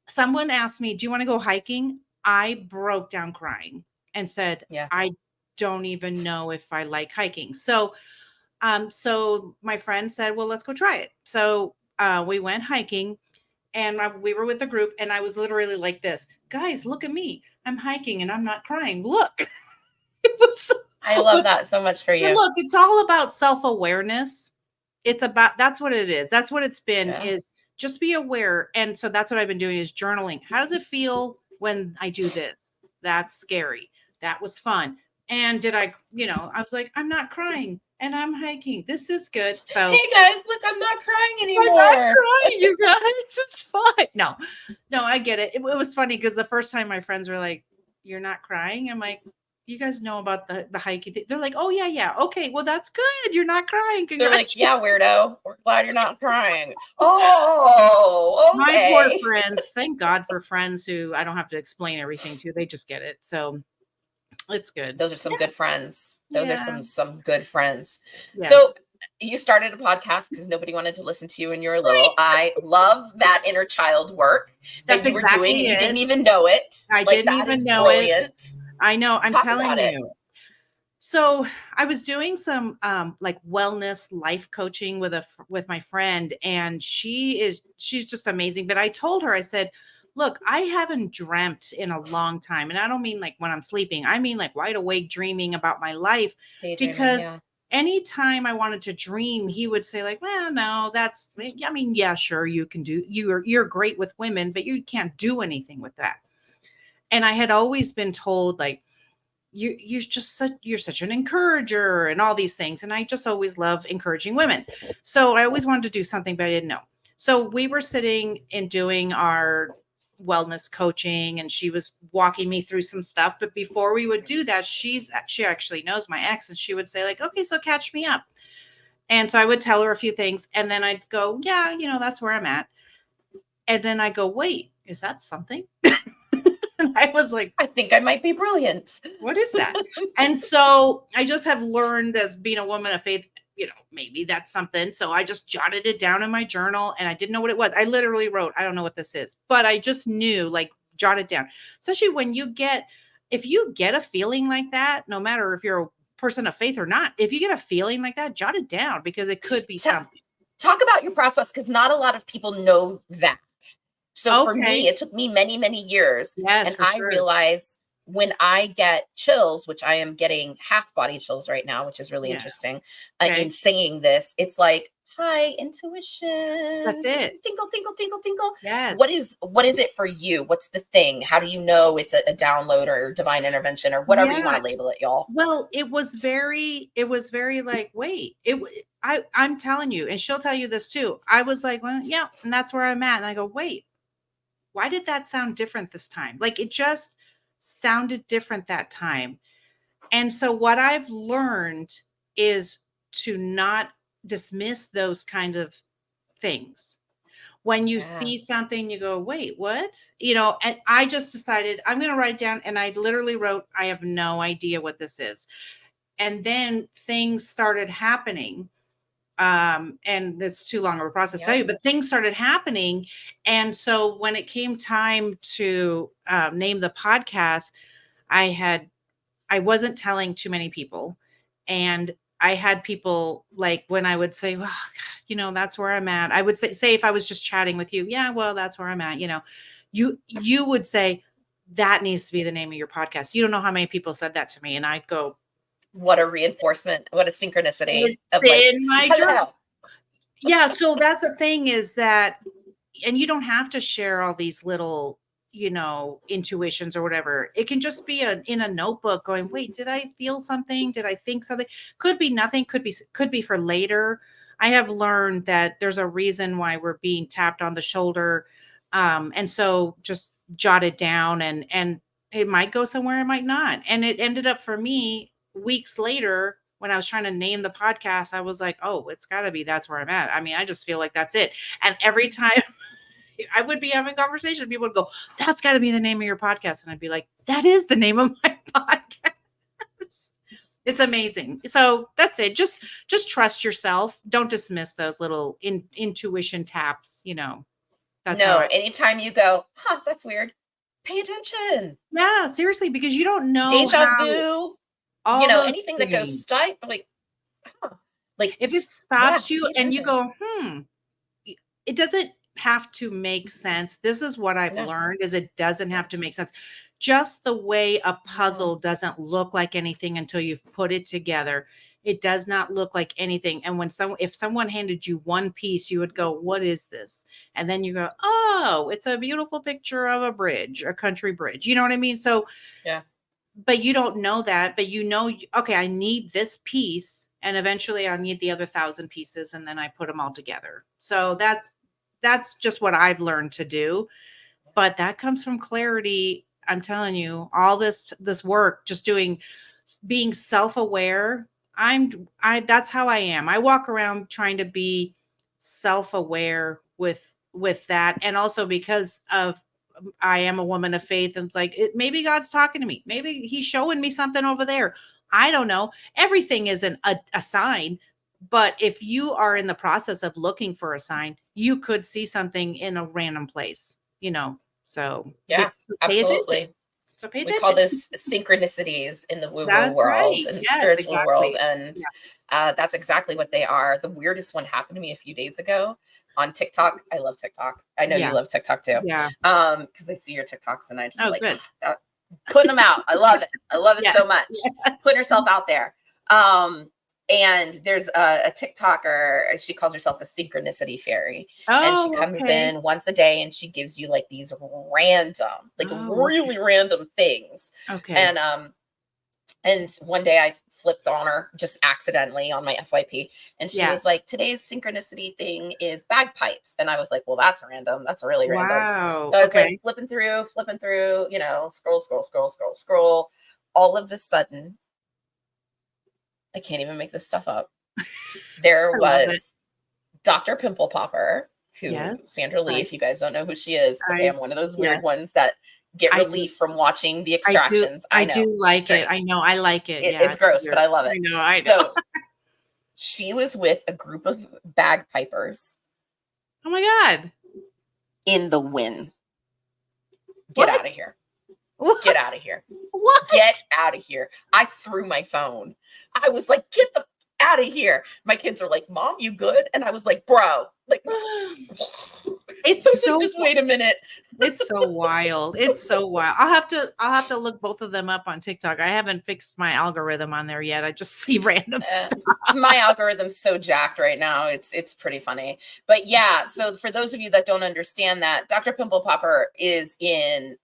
someone asked me, do you want to go hiking? I broke down crying and said, Yeah. I don't even know if I like hiking. So my friend said, well, let's go try it. So we went hiking and we were with a group and I was literally like this, guys, look at me. I'm hiking and I'm not crying. Look. It was I love that so much for you. Look, it's all about self-awareness. That's what it is. That's what it's been Yeah. is just be aware. And so that's what I've been doing is journaling. How does it feel when I do this? That's scary. That was fun. And I was like, I'm not crying and I'm hiking. This is good. So Hey guys, look, I'm not crying I'm not anymore. crying, you guys. It's fine. No, I get it. It was funny because the first time my friends were like, "You're not crying." I'm like, "You guys know about the hiking thing?" They're like, "Oh yeah, yeah. Okay, well that's good. You're not crying. They're like, Congratulations." yeah, weirdo. We're glad you're not crying. Oh, My poor okay. friends. Thank God for friends who I don't have to explain everything to. They just get it. So it's good. Those are some good friends. Those are Yeah. some good friends. Yes. So you started a podcast because nobody wanted to listen to you when you were little. Right. I love that inner child work That's that you were doing exactly and you it. didn't even know it. I Like didn't that is even know it. brilliant. I know. I'm Talk telling about it. you. So I was doing some like wellness life coaching with my friend, and she's just amazing. But I told her, I said, look, I haven't dreamt in a long time. And I don't mean like when I'm sleeping, I mean like wide awake dreaming about my life. Daydreaming, Because yeah. anytime I wanted to dream, he would say, like, well, no, I mean, yeah, sure, you can do you're great with women, but you can't do anything with that. And I had always been told, like, you're such an encourager and all these things, and I just always love encouraging women, so I always wanted to do something, but I didn't know. So we were sitting and doing our wellness coaching, and she was walking me through some stuff, but before we would do that, she actually knows my ex, and she would say, like, okay, so catch me up. And so I would tell her a few things, and then I'd go, yeah, that's where I'm at. And then I go, wait, is that something? And I was like, I think I might be brilliant. what is that? And so I just have learned, as being a woman of faith, maybe that's something. So I just jotted it down in my journal, and I didn't know what it was. I literally wrote, I don't know what this is, but I just knew, like, jot it down. Especially when if you get a feeling like that, no matter if you're a person of faith or not, if you get a feeling like that, jot it down, because it could be Ta- something. Talk about your process because not a lot of people know that. So for me, Okay. it took me many, many years. Yes, And for I sure. realize when I get chills, which I am getting half body chills right now, which is really Yeah. interesting, in Okay. saying this, it's like, hi, That's intuition, it. tinkle, tinkle, tinkle, tinkle. Yes. What is it for you? What's the thing? How do you know it's a download or divine intervention or whatever you want Yeah. to label it, y'all? Well, it was very like, wait, I'm telling you, and she'll tell you this too. I was like, well, yeah, and that's where I'm at. And I go, wait, why did that sound different this time? Like, it just sounded different that time. And so what I've learned is to not dismiss those kind of things. When you Yeah. see something, you go, wait, what? And I just decided I'm going to write it down. And I literally wrote, I have no idea what this is. And then things started happening, and it's too long of a process to tell Yep. you, but things started happening. And so when it came time to name the podcast, I wasn't telling too many people. And I had people, like, when I would say, well, God, that's where I'm at, I would say if I was just chatting with you, yeah, well, that's where I'm at. You would say, that needs to be the name of your podcast. You don't know how many people said that to me. And I'd go, What a reinforcement, what a synchronicity it's of like, in my journal. hello. Yeah, so that's the thing, is that, and you don't have to share all these little, intuitions or whatever. It can just be in a notebook, going, wait, did I feel something? Did I think something? Could be nothing, could be for later. I have learned that there's a reason why we're being tapped on the shoulder. And so just jot it down, and it might go somewhere, it might not. And it ended up, for me, weeks later, when I was trying to name the podcast, I was like, oh, it's got to be that's where I'm at. I mean, I just feel like that's it. And every time I would be having conversation, people would go, that's got to be the name of your podcast. And I'd be like, that is the name of my podcast. It's amazing. So that's it. Just trust yourself. Don't dismiss those little intuition taps. That's how No, I. anytime you go, huh, that's weird. Pay attention. Yeah, seriously, because you don't know Deja how vu, all those anything that goes things. side, like, huh, like, If it yeah, stops you pay and you attention. go, it doesn't have to make sense. This is what I've No, learned, is it doesn't yeah, have to make sense. Just the way a no. puzzle doesn't look like anything until you've put it together. It does not look like anything. And if someone handed you one piece, you would go, what is this? And then you go, oh, it's a beautiful picture of a bridge, a country bridge. You know what I mean? So Yeah. but you don't know that, but you know, okay, I need this piece and eventually I need the other 1,000 pieces and then I put them all together. So that's just what I've learned to do. But that comes from clarity. I'm telling you, all this work, just doing, being self-aware. I that's how I am. I walk around trying to be self-aware with that. And also because of I am a woman of faith, and it's like maybe God's talking to me. Maybe he's showing me something over there. I don't know. Everything isn't a sign, but if you are in the process of looking for a sign, you could see something in a random place, you know. So, Yeah, so pay attention. absolutely. So pay We call attention. this synchronicities in the woo-woo That's world right. and the Yes, spiritual world, exactly. and Yeah. that's exactly what they are. The weirdest one happened to me a few days ago on TikTok. I love TikTok. I know you Yeah. love TikTok too, Yeah. because I see your TikToks and I just Oh, like good. putting them out. I love it. I love it Yeah. so much. Yes. Putting herself out there. Um, and there's a TikToker. She calls herself a synchronicity fairy, and she Oh, comes okay. in once a day and she gives you like these random, like Oh, okay. really random things. Okay. And one day I flipped on her just accidentally on my FYP, and she Yeah. was like, "Today's synchronicity thing is bagpipes," and I was like, "Well, that's random. That's really random." Wow. So I was like Okay. flipping through, scroll, scroll, scroll, scroll, scroll. All of a sudden, I can't even make this stuff up. There I love it. was Dr. Pimple Popper, who Yes. Sandra Lee, Right. if you guys don't know who she is, okay, I I'm one of those weird yes. ones that get I do. relief from watching the I do. extractions. I I know, do it's like it. I strange. know. I like it. Yeah, It's it's gross, but weird. I love it. I know. I know. So she was with a group of bagpipers Oh my god. in the wind. Get out of What? here. Get What? out of here. Get What? out of here. I threw my phone. I was like, get the out of here. My kids were like, Mom, you good? And I was like, bro, like, I It's was like, so just wait a minute. it's so wild. It's so wild. I'll have to look both of them up on TikTok. I haven't fixed my algorithm on there yet. I just see random Uh, stuff. my algorithm's so jacked right now. It's pretty funny. But yeah, so for those of you that don't understand that, Dr. Pimple Popper is in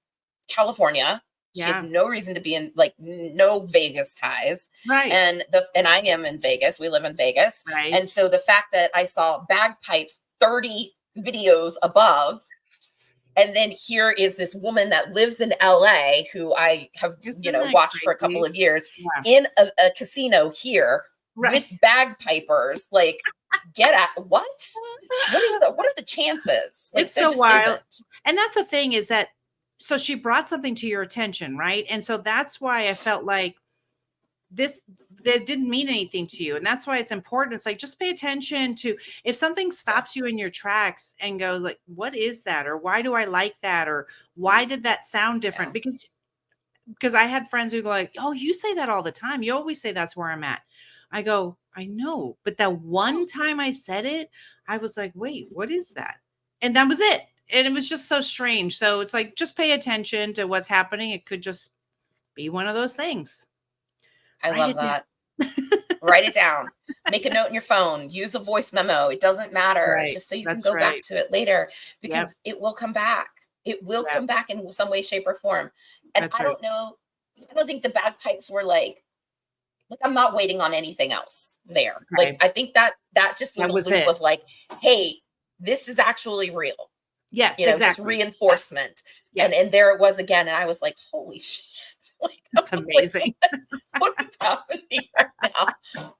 California. She has Yeah. no reason to be in like no Vegas ties. Right. And I am in Vegas. We live in Vegas. Right. And so the fact that I saw bagpipes 30 videos above, and then here is this woman that lives in LA who I have, Isn't that watched for a couple crazy? of years Yeah. in a casino here Right. with bagpipers. Like, get at what are the chances? Like, It's there so just wild. isn't. And that's the thing is that so she brought something to your attention, right? And so that's why I felt like this that didn't mean anything to you. And that's why it's important. It's like just pay attention to if something Yeah. stops you in your tracks and goes like, what is that? Or why do I like that? Or why did that sound different? Yeah. Because I had friends who go like, "Oh, you say that all the time. You always say that's where I'm at." I go, "I know, but that one time I said it, I was like, "Wait, what is that?" And that was it. And it was just so strange. So it's like just pay attention to what's happening. It could just be one of those things. I Write love it down. that. Write it down. Make a note in your phone. Use a voice memo. It doesn't matter. Right. Just so you can That's go back right. to it later, Yep. because it will come back. It will Yep. come back in some way, shape, or form. And That's I right. don't know. I don't think the bagpipes were like I'm not waiting on anything else there. Like Right. I think that just was That a was loop it. of like, hey, this is actually real. Yes, Just exactly. Yes. reinforcement. And Yes. there it was again. And I was like, holy shit. Like I That's was like, amazing. what is happening right now?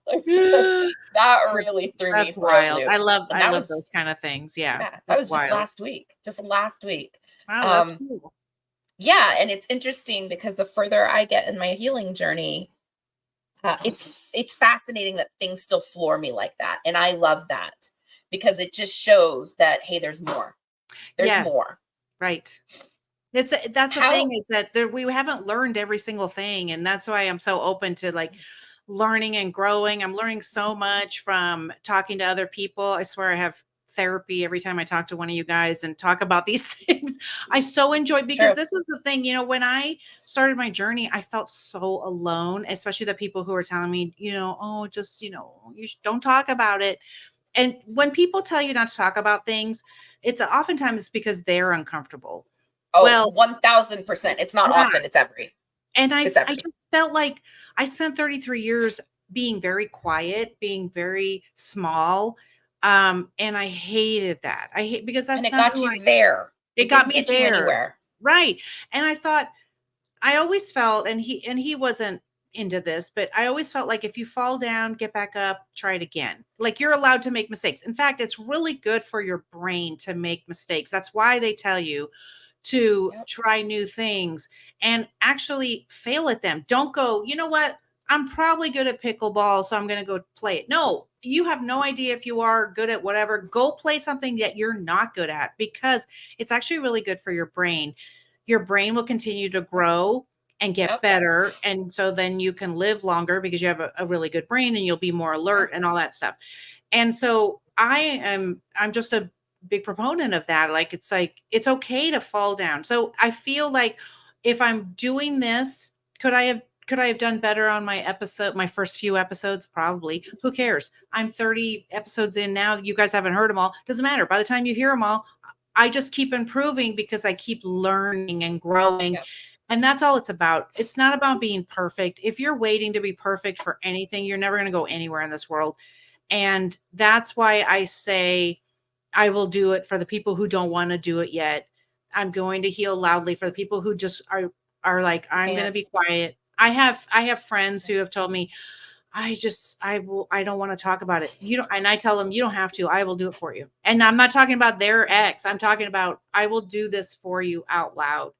Like, That's that really threw me that's for a wild. loop. I love And I that love was those kind of things. Yeah. yeah, that That's was just wild. last week. Just last week. Wow, that's Um, cool. yeah, and it's interesting because the further I get in my healing journey, it's fascinating that things still floor me like that. And I love that because it just shows that hey, there's more. There's Yes, more. right. That's the How thing is that we haven't learned every single thing, and that's why I'm so open to like learning and growing. I'm learning so much from talking to other people. I swear I have therapy every time I talk to one of you guys and talk about these things. I so enjoy because true. this is the thing, when I started my journey, I felt so alone, especially the people who are telling me, oh, just, don't talk about it. And when people tell you not to talk about things, it's oftentimes because they're uncomfortable. Oh, Well, 1000%. It's not yeah, often, it's every. And It's I everything. just felt like I spent 33 years being very quiet, being very small, and I hated that. I hate because And that's it not got who you there. it It got didn't me get you there. anywhere. Right. And I thought I always felt and he wasn't into this, but I always felt like if you fall down, get back up, try it again. Like you're allowed to make mistakes. In fact, it's really good for your brain to make mistakes. That's why they tell you to Yep. try new things and actually fail at them. Don't go, you know what? I'm probably good at pickleball, so I'm going to go play it. No, you have no idea if you are good at whatever. Go play something that you're not good at because it's actually really good for your brain. Your brain will continue to grow and get Yep. better. And so then you can live longer because you have a really good brain and you'll be more Yeah. alert and all that stuff. And so I'm just a big proponent of that. Like it's okay to fall down. So I feel like if I'm doing this, could I have done better on my episode, my first few episodes? Probably. Who cares? I'm 30 episodes in now. You guys haven't heard them all. Doesn't matter. By the time you hear them all, I just keep improving because I keep learning and growing. Yep. And that's all it's about. It's not about being perfect. If you're waiting to be perfect for anything, you're never going to go anywhere in this world. And that's why I say I will do it for the people who don't want to do it yet. I'm going to heal loudly for the people who just are like, I'm going to Can't. be quiet. I have friends who have told me, I don't want to talk about it. You don't, and I tell them, you don't have to. I will do it for you. And I'm not talking about their ex. I'm talking about I will do this for you out loud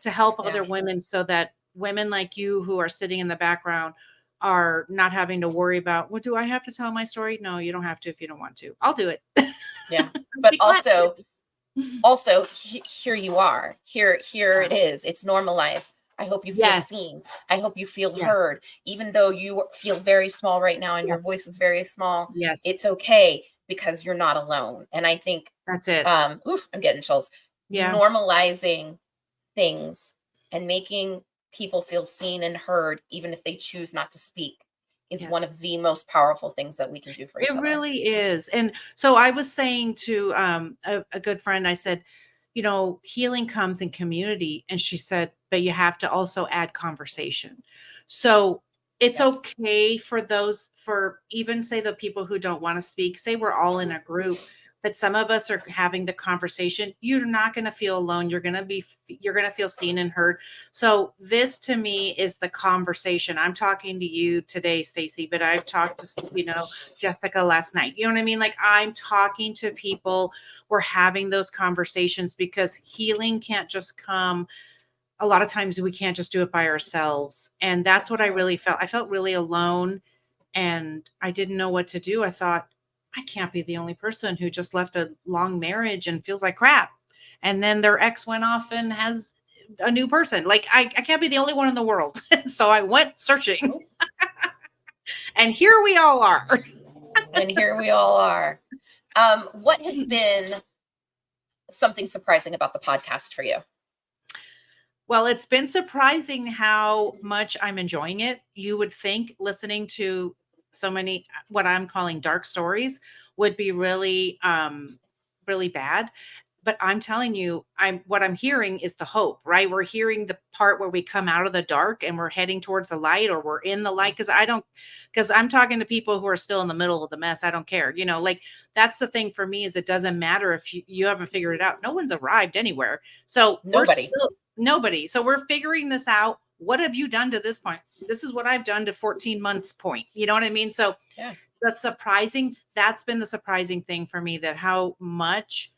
to help Yeah. other women so that women like you who are sitting in the background are not having to worry about, what do I have to tell my story? No, you don't have to if you don't want to. I'll do it. Yeah. But Be glad to. here you are. Here Yeah. it is. It's normalized. I hope you feel Yes. seen. I hope you feel Yes. heard. Even though you feel very small right now and Yeah. your voice is very small, Yes. it's okay because you're not alone. And I think That's it. I'm getting chills. Yeah. Normalizing things and making people feel seen and heard, even if they choose not to speak, is one Yes. of the most powerful things that we can do for each It other. really is. And so I was saying to a good friend, I said, you know, healing comes in community. And she said, but you have to also add conversation. So it's Yep. okay for those, for even say the people who don't want to speak, say we're all in a group, but some of us are having the conversation. You're not going to feel alone. You're going to feel seen and heard. So this to me is the conversation. I'm talking to you today, Stacy, but I've talked to, you know, Jessica last night. You know what I mean? Like I'm talking to people, we're having those conversations because healing can't just come. A lot of times we can't just do it by ourselves. And that's what I No. really felt. I felt really alone and I didn't know what to do. I thought, I can't be the only person who just left a long marriage and feels like crap. And then their ex went off and has a new person. Like I can't be the only one in the world. So I went searching Nope. and here we all are. And here we all are. What has been something surprising about the podcast for you? Well, it's been surprising how much I'm enjoying it. You would think listening to so many what I'm calling dark stories would be really bad. But I'm telling you, I'm what I'm hearing is the hope, right? We're hearing the part where we come out of the dark and we're heading towards the light or we're in the Yeah. light because I'm talking to people who are still in the middle of the mess. I don't care. You know, like that's the thing for me is it doesn't matter if you haven't figured it out. No one's arrived anywhere. So we're Nobody. still nobody. So we're figuring this out. What have you done to this point? This is what I've done to 14 months point. You know what I mean? So Yeah. that's been the surprising thing for me that how much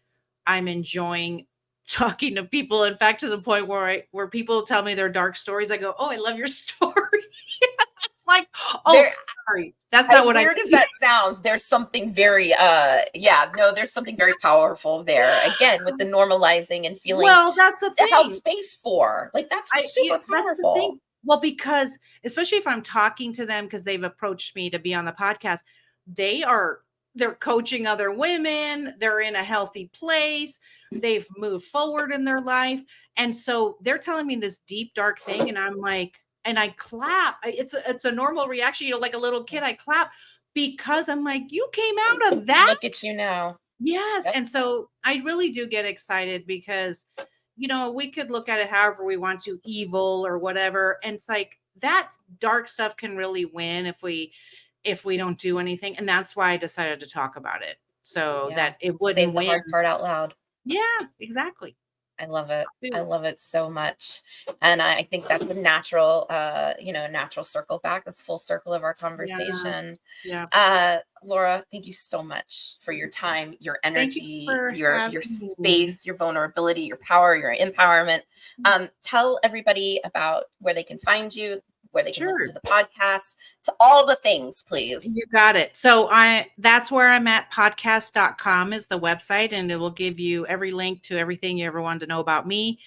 I'm enjoying talking to people. In fact, to the point where people tell me their dark stories, I go, "Oh, I love your story." Like, "Oh, There, sorry. That's as not what I weird as mean." that sounds, there's something very yeah, no, there's something very powerful there. Again, with the normalizing and feeling Well, that's the held thing. space for. Like that's Yeah, super that's the powerful. thing. Well, because especially if I'm talking to them because they've approached me to be on the podcast, they are they're coaching other women, they're in a healthy place, they've moved forward in their life. And so they're telling me this deep dark thing and I'm like and I clap. It's a normal reaction, you know, like a little kid I clap because I'm like you came out of that? Look at you now. Yes, Yep. and so I really do get excited because, we could look at it however we want to, evil or whatever. And it's like that dark stuff can really win if we don't do anything. And that's why I decided to talk about it so Yeah. that it Save wouldn't the win. hard part out loud. Yeah, exactly. I love it. I Too. love it so much. And I think that's a natural, natural circle back. That's full circle of our Yeah. conversation. Yeah. Laura, thank you so much for your time, your Thank you energy, for your having me. space, your vulnerability, your power, your empowerment. Tell everybody about where they can find you, where they can listen to Sure. the podcast, to all the things, please. You got it. So that's where I'm at. Podcast.com is the website, and it will give you every link to everything you ever wanted to know about me.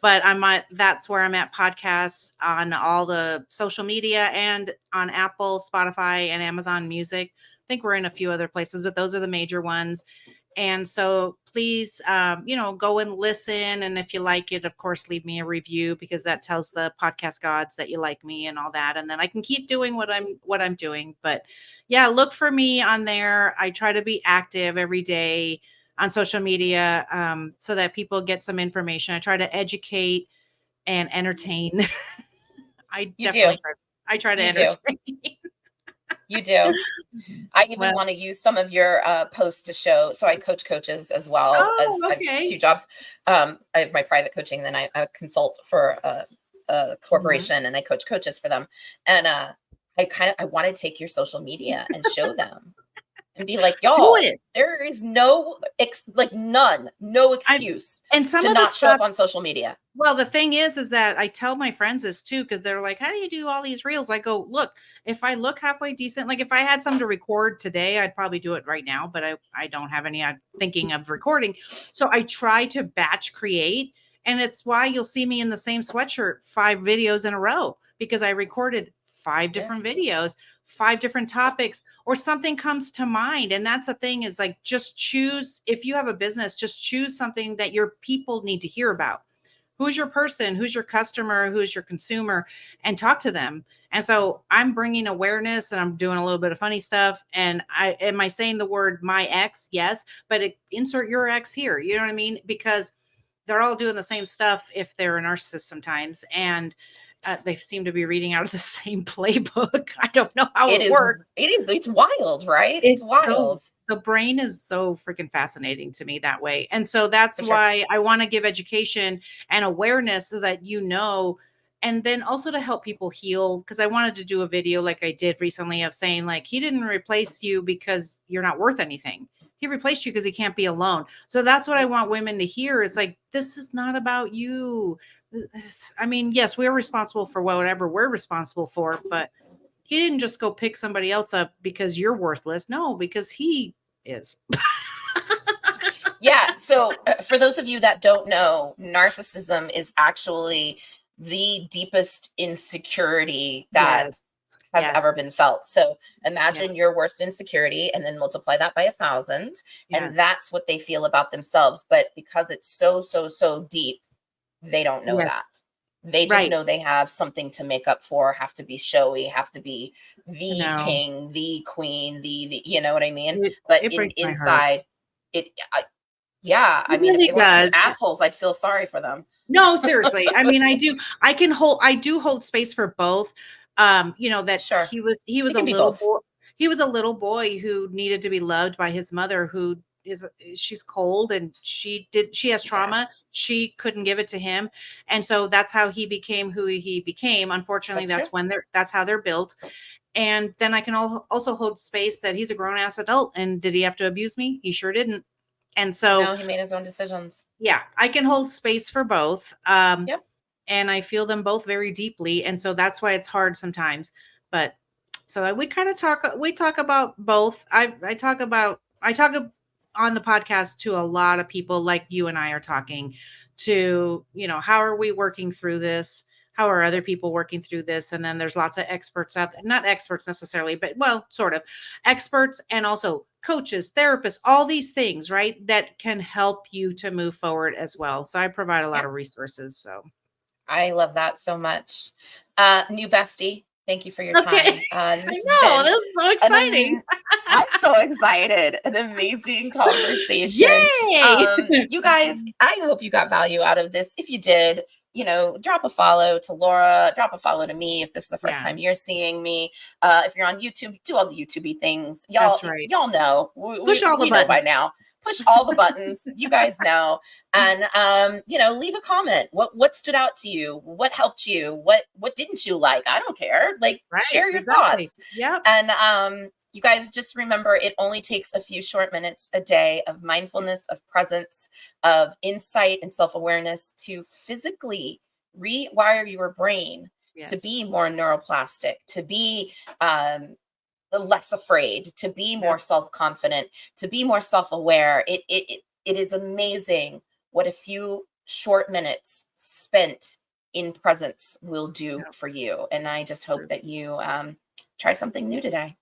But that's where I'm at, podcasts on all the social media and on Apple, Spotify, and Amazon Music. I think we're in a few other places, but those are the major ones. And so please, go and listen. And if you like it, of course, leave me a review, because that tells the podcast gods that you like me and all that. And then I can keep doing what I'm doing. But yeah, look for me on there. I try to be active every day on social media, so that people get some information. I try to educate and entertain. I You do. definitely try. I try to You do. entertain. You do. I even Well, want to use some of your posts to show. So I coach coaches as well oh, as I have okay. two jobs. I have my private coaching, then I consult for a Mhm. corporation, and I coach coaches for them. And I want to take your social media and show them and be like, Do y'all, it. there is no I excuse and some to of the not show up stuff. on social media. Well, the thing is that I tell my friends this too, because they're like, "How do you do all these reels?" I go, "Look, if I look halfway decent, like if I had something to record today, I'd probably do it right now, but I don't have any. I'm thinking of recording, so I try to batch create, and it's why you'll see me in the same sweatshirt 5 videos in a row, because I recorded five Yeah. different videos, 5 different topics, or something comes to mind. And that's the thing, is like, just choose. If you have a business, just choose something that your people need to hear about. Who's your person? Who's your customer? Who's your consumer? And talk to them. And so I'm bringing awareness, and I'm doing a little bit of funny stuff. And am I saying the word my ex? Yes, but insert your ex here. You know what I mean? Because they're all doing the same stuff if they're a narcissist sometimes. And they seem to be reading out of the same playbook. I don't know how it works. It's wild, right? It's wild. The brain is so freaking fascinating to me that way. And so that's For sure. why I want to give education and awareness, so that and then also to help people heal. Because I wanted to do a video like I did recently of saying, like, he didn't replace you because you're not worth anything. He replaced you because he can't be alone. So that's what I Yep. want women to hear. It's like, this is not about you. I mean, yes, we're responsible for whatever we're responsible for, but he didn't just go pick somebody else up because you're worthless. No, because he is. Yeah. So, for those of you that don't know, narcissism is actually the deepest insecurity Yes. that has ever Yes. been felt. So, Yes. imagine your worst insecurity and then multiply that by 1,000. And Yes. that's what they feel about themselves. But because it's so, so, so deep, they don't know Yes. that. They just Right. know they have something to make up for, have to be showy, have to be the No. king, the queen, you know what I mean? It But it breaks my heart. inside, it, yeah, I It mean, if really they weren't such does. assholes, I'd feel sorry for them. No, seriously. I mean, I do hold space for both. That Sure. he was It a can be little both. boy. He was a little boy who needed to be loved by his mother, who she's cold, and she has Yeah, trauma. She couldn't give it to him. And so that's how he became who he became. Unfortunately, that's true. that's how they're built. And then I can also hold space that he's a grown ass adult. And did he have to abuse me? He sure didn't. And so, No, he made his own decisions. yeah, I can hold space for both. Yep. And I feel them both very deeply. And so that's why it's hard sometimes. But so we talk about both. I talk on the podcast to a lot of people like you and I are talking to, how are we working through this? How are other people working through this? And then there's lots of experts out there, not experts necessarily, but well, sort of experts, and also coaches, therapists, all these things, right? That can help you to move forward as well. So I provide a lot Yeah. of resources. So I love that so much. New bestie, thank you for your okay. time. I This has know. been This is so an exciting. I'm so excited. An amazing conversation. Yay! You guys, I hope you got value out of this. If you did, drop a follow to Laura, drop a follow to me if this is the first Yeah, time you're seeing me. If you're on YouTube, do all the YouTubey things. that's right. Y'all know. Push all the We know by buttons. now. Push all the buttons. You guys know. And leave a comment. What stood out to you? What helped you? What didn't you like? I don't care. Like, Right, share your exactly. thoughts. Yep, And you guys just remember, it only takes a few short minutes a day of mindfulness, of presence, of insight and self-awareness to physically rewire your brain to yes. be more neuroplastic, to be less afraid, to be more Yep, self-confident, to be more self-aware. It is amazing what a few short minutes spent in presence will do yep, for you. And I just hope true. that you try something new today.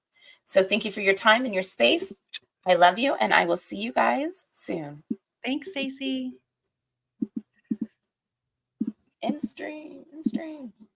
So thank you for your time and your space. I love you, and I will see you guys soon. Thanks, Stacy. End stream.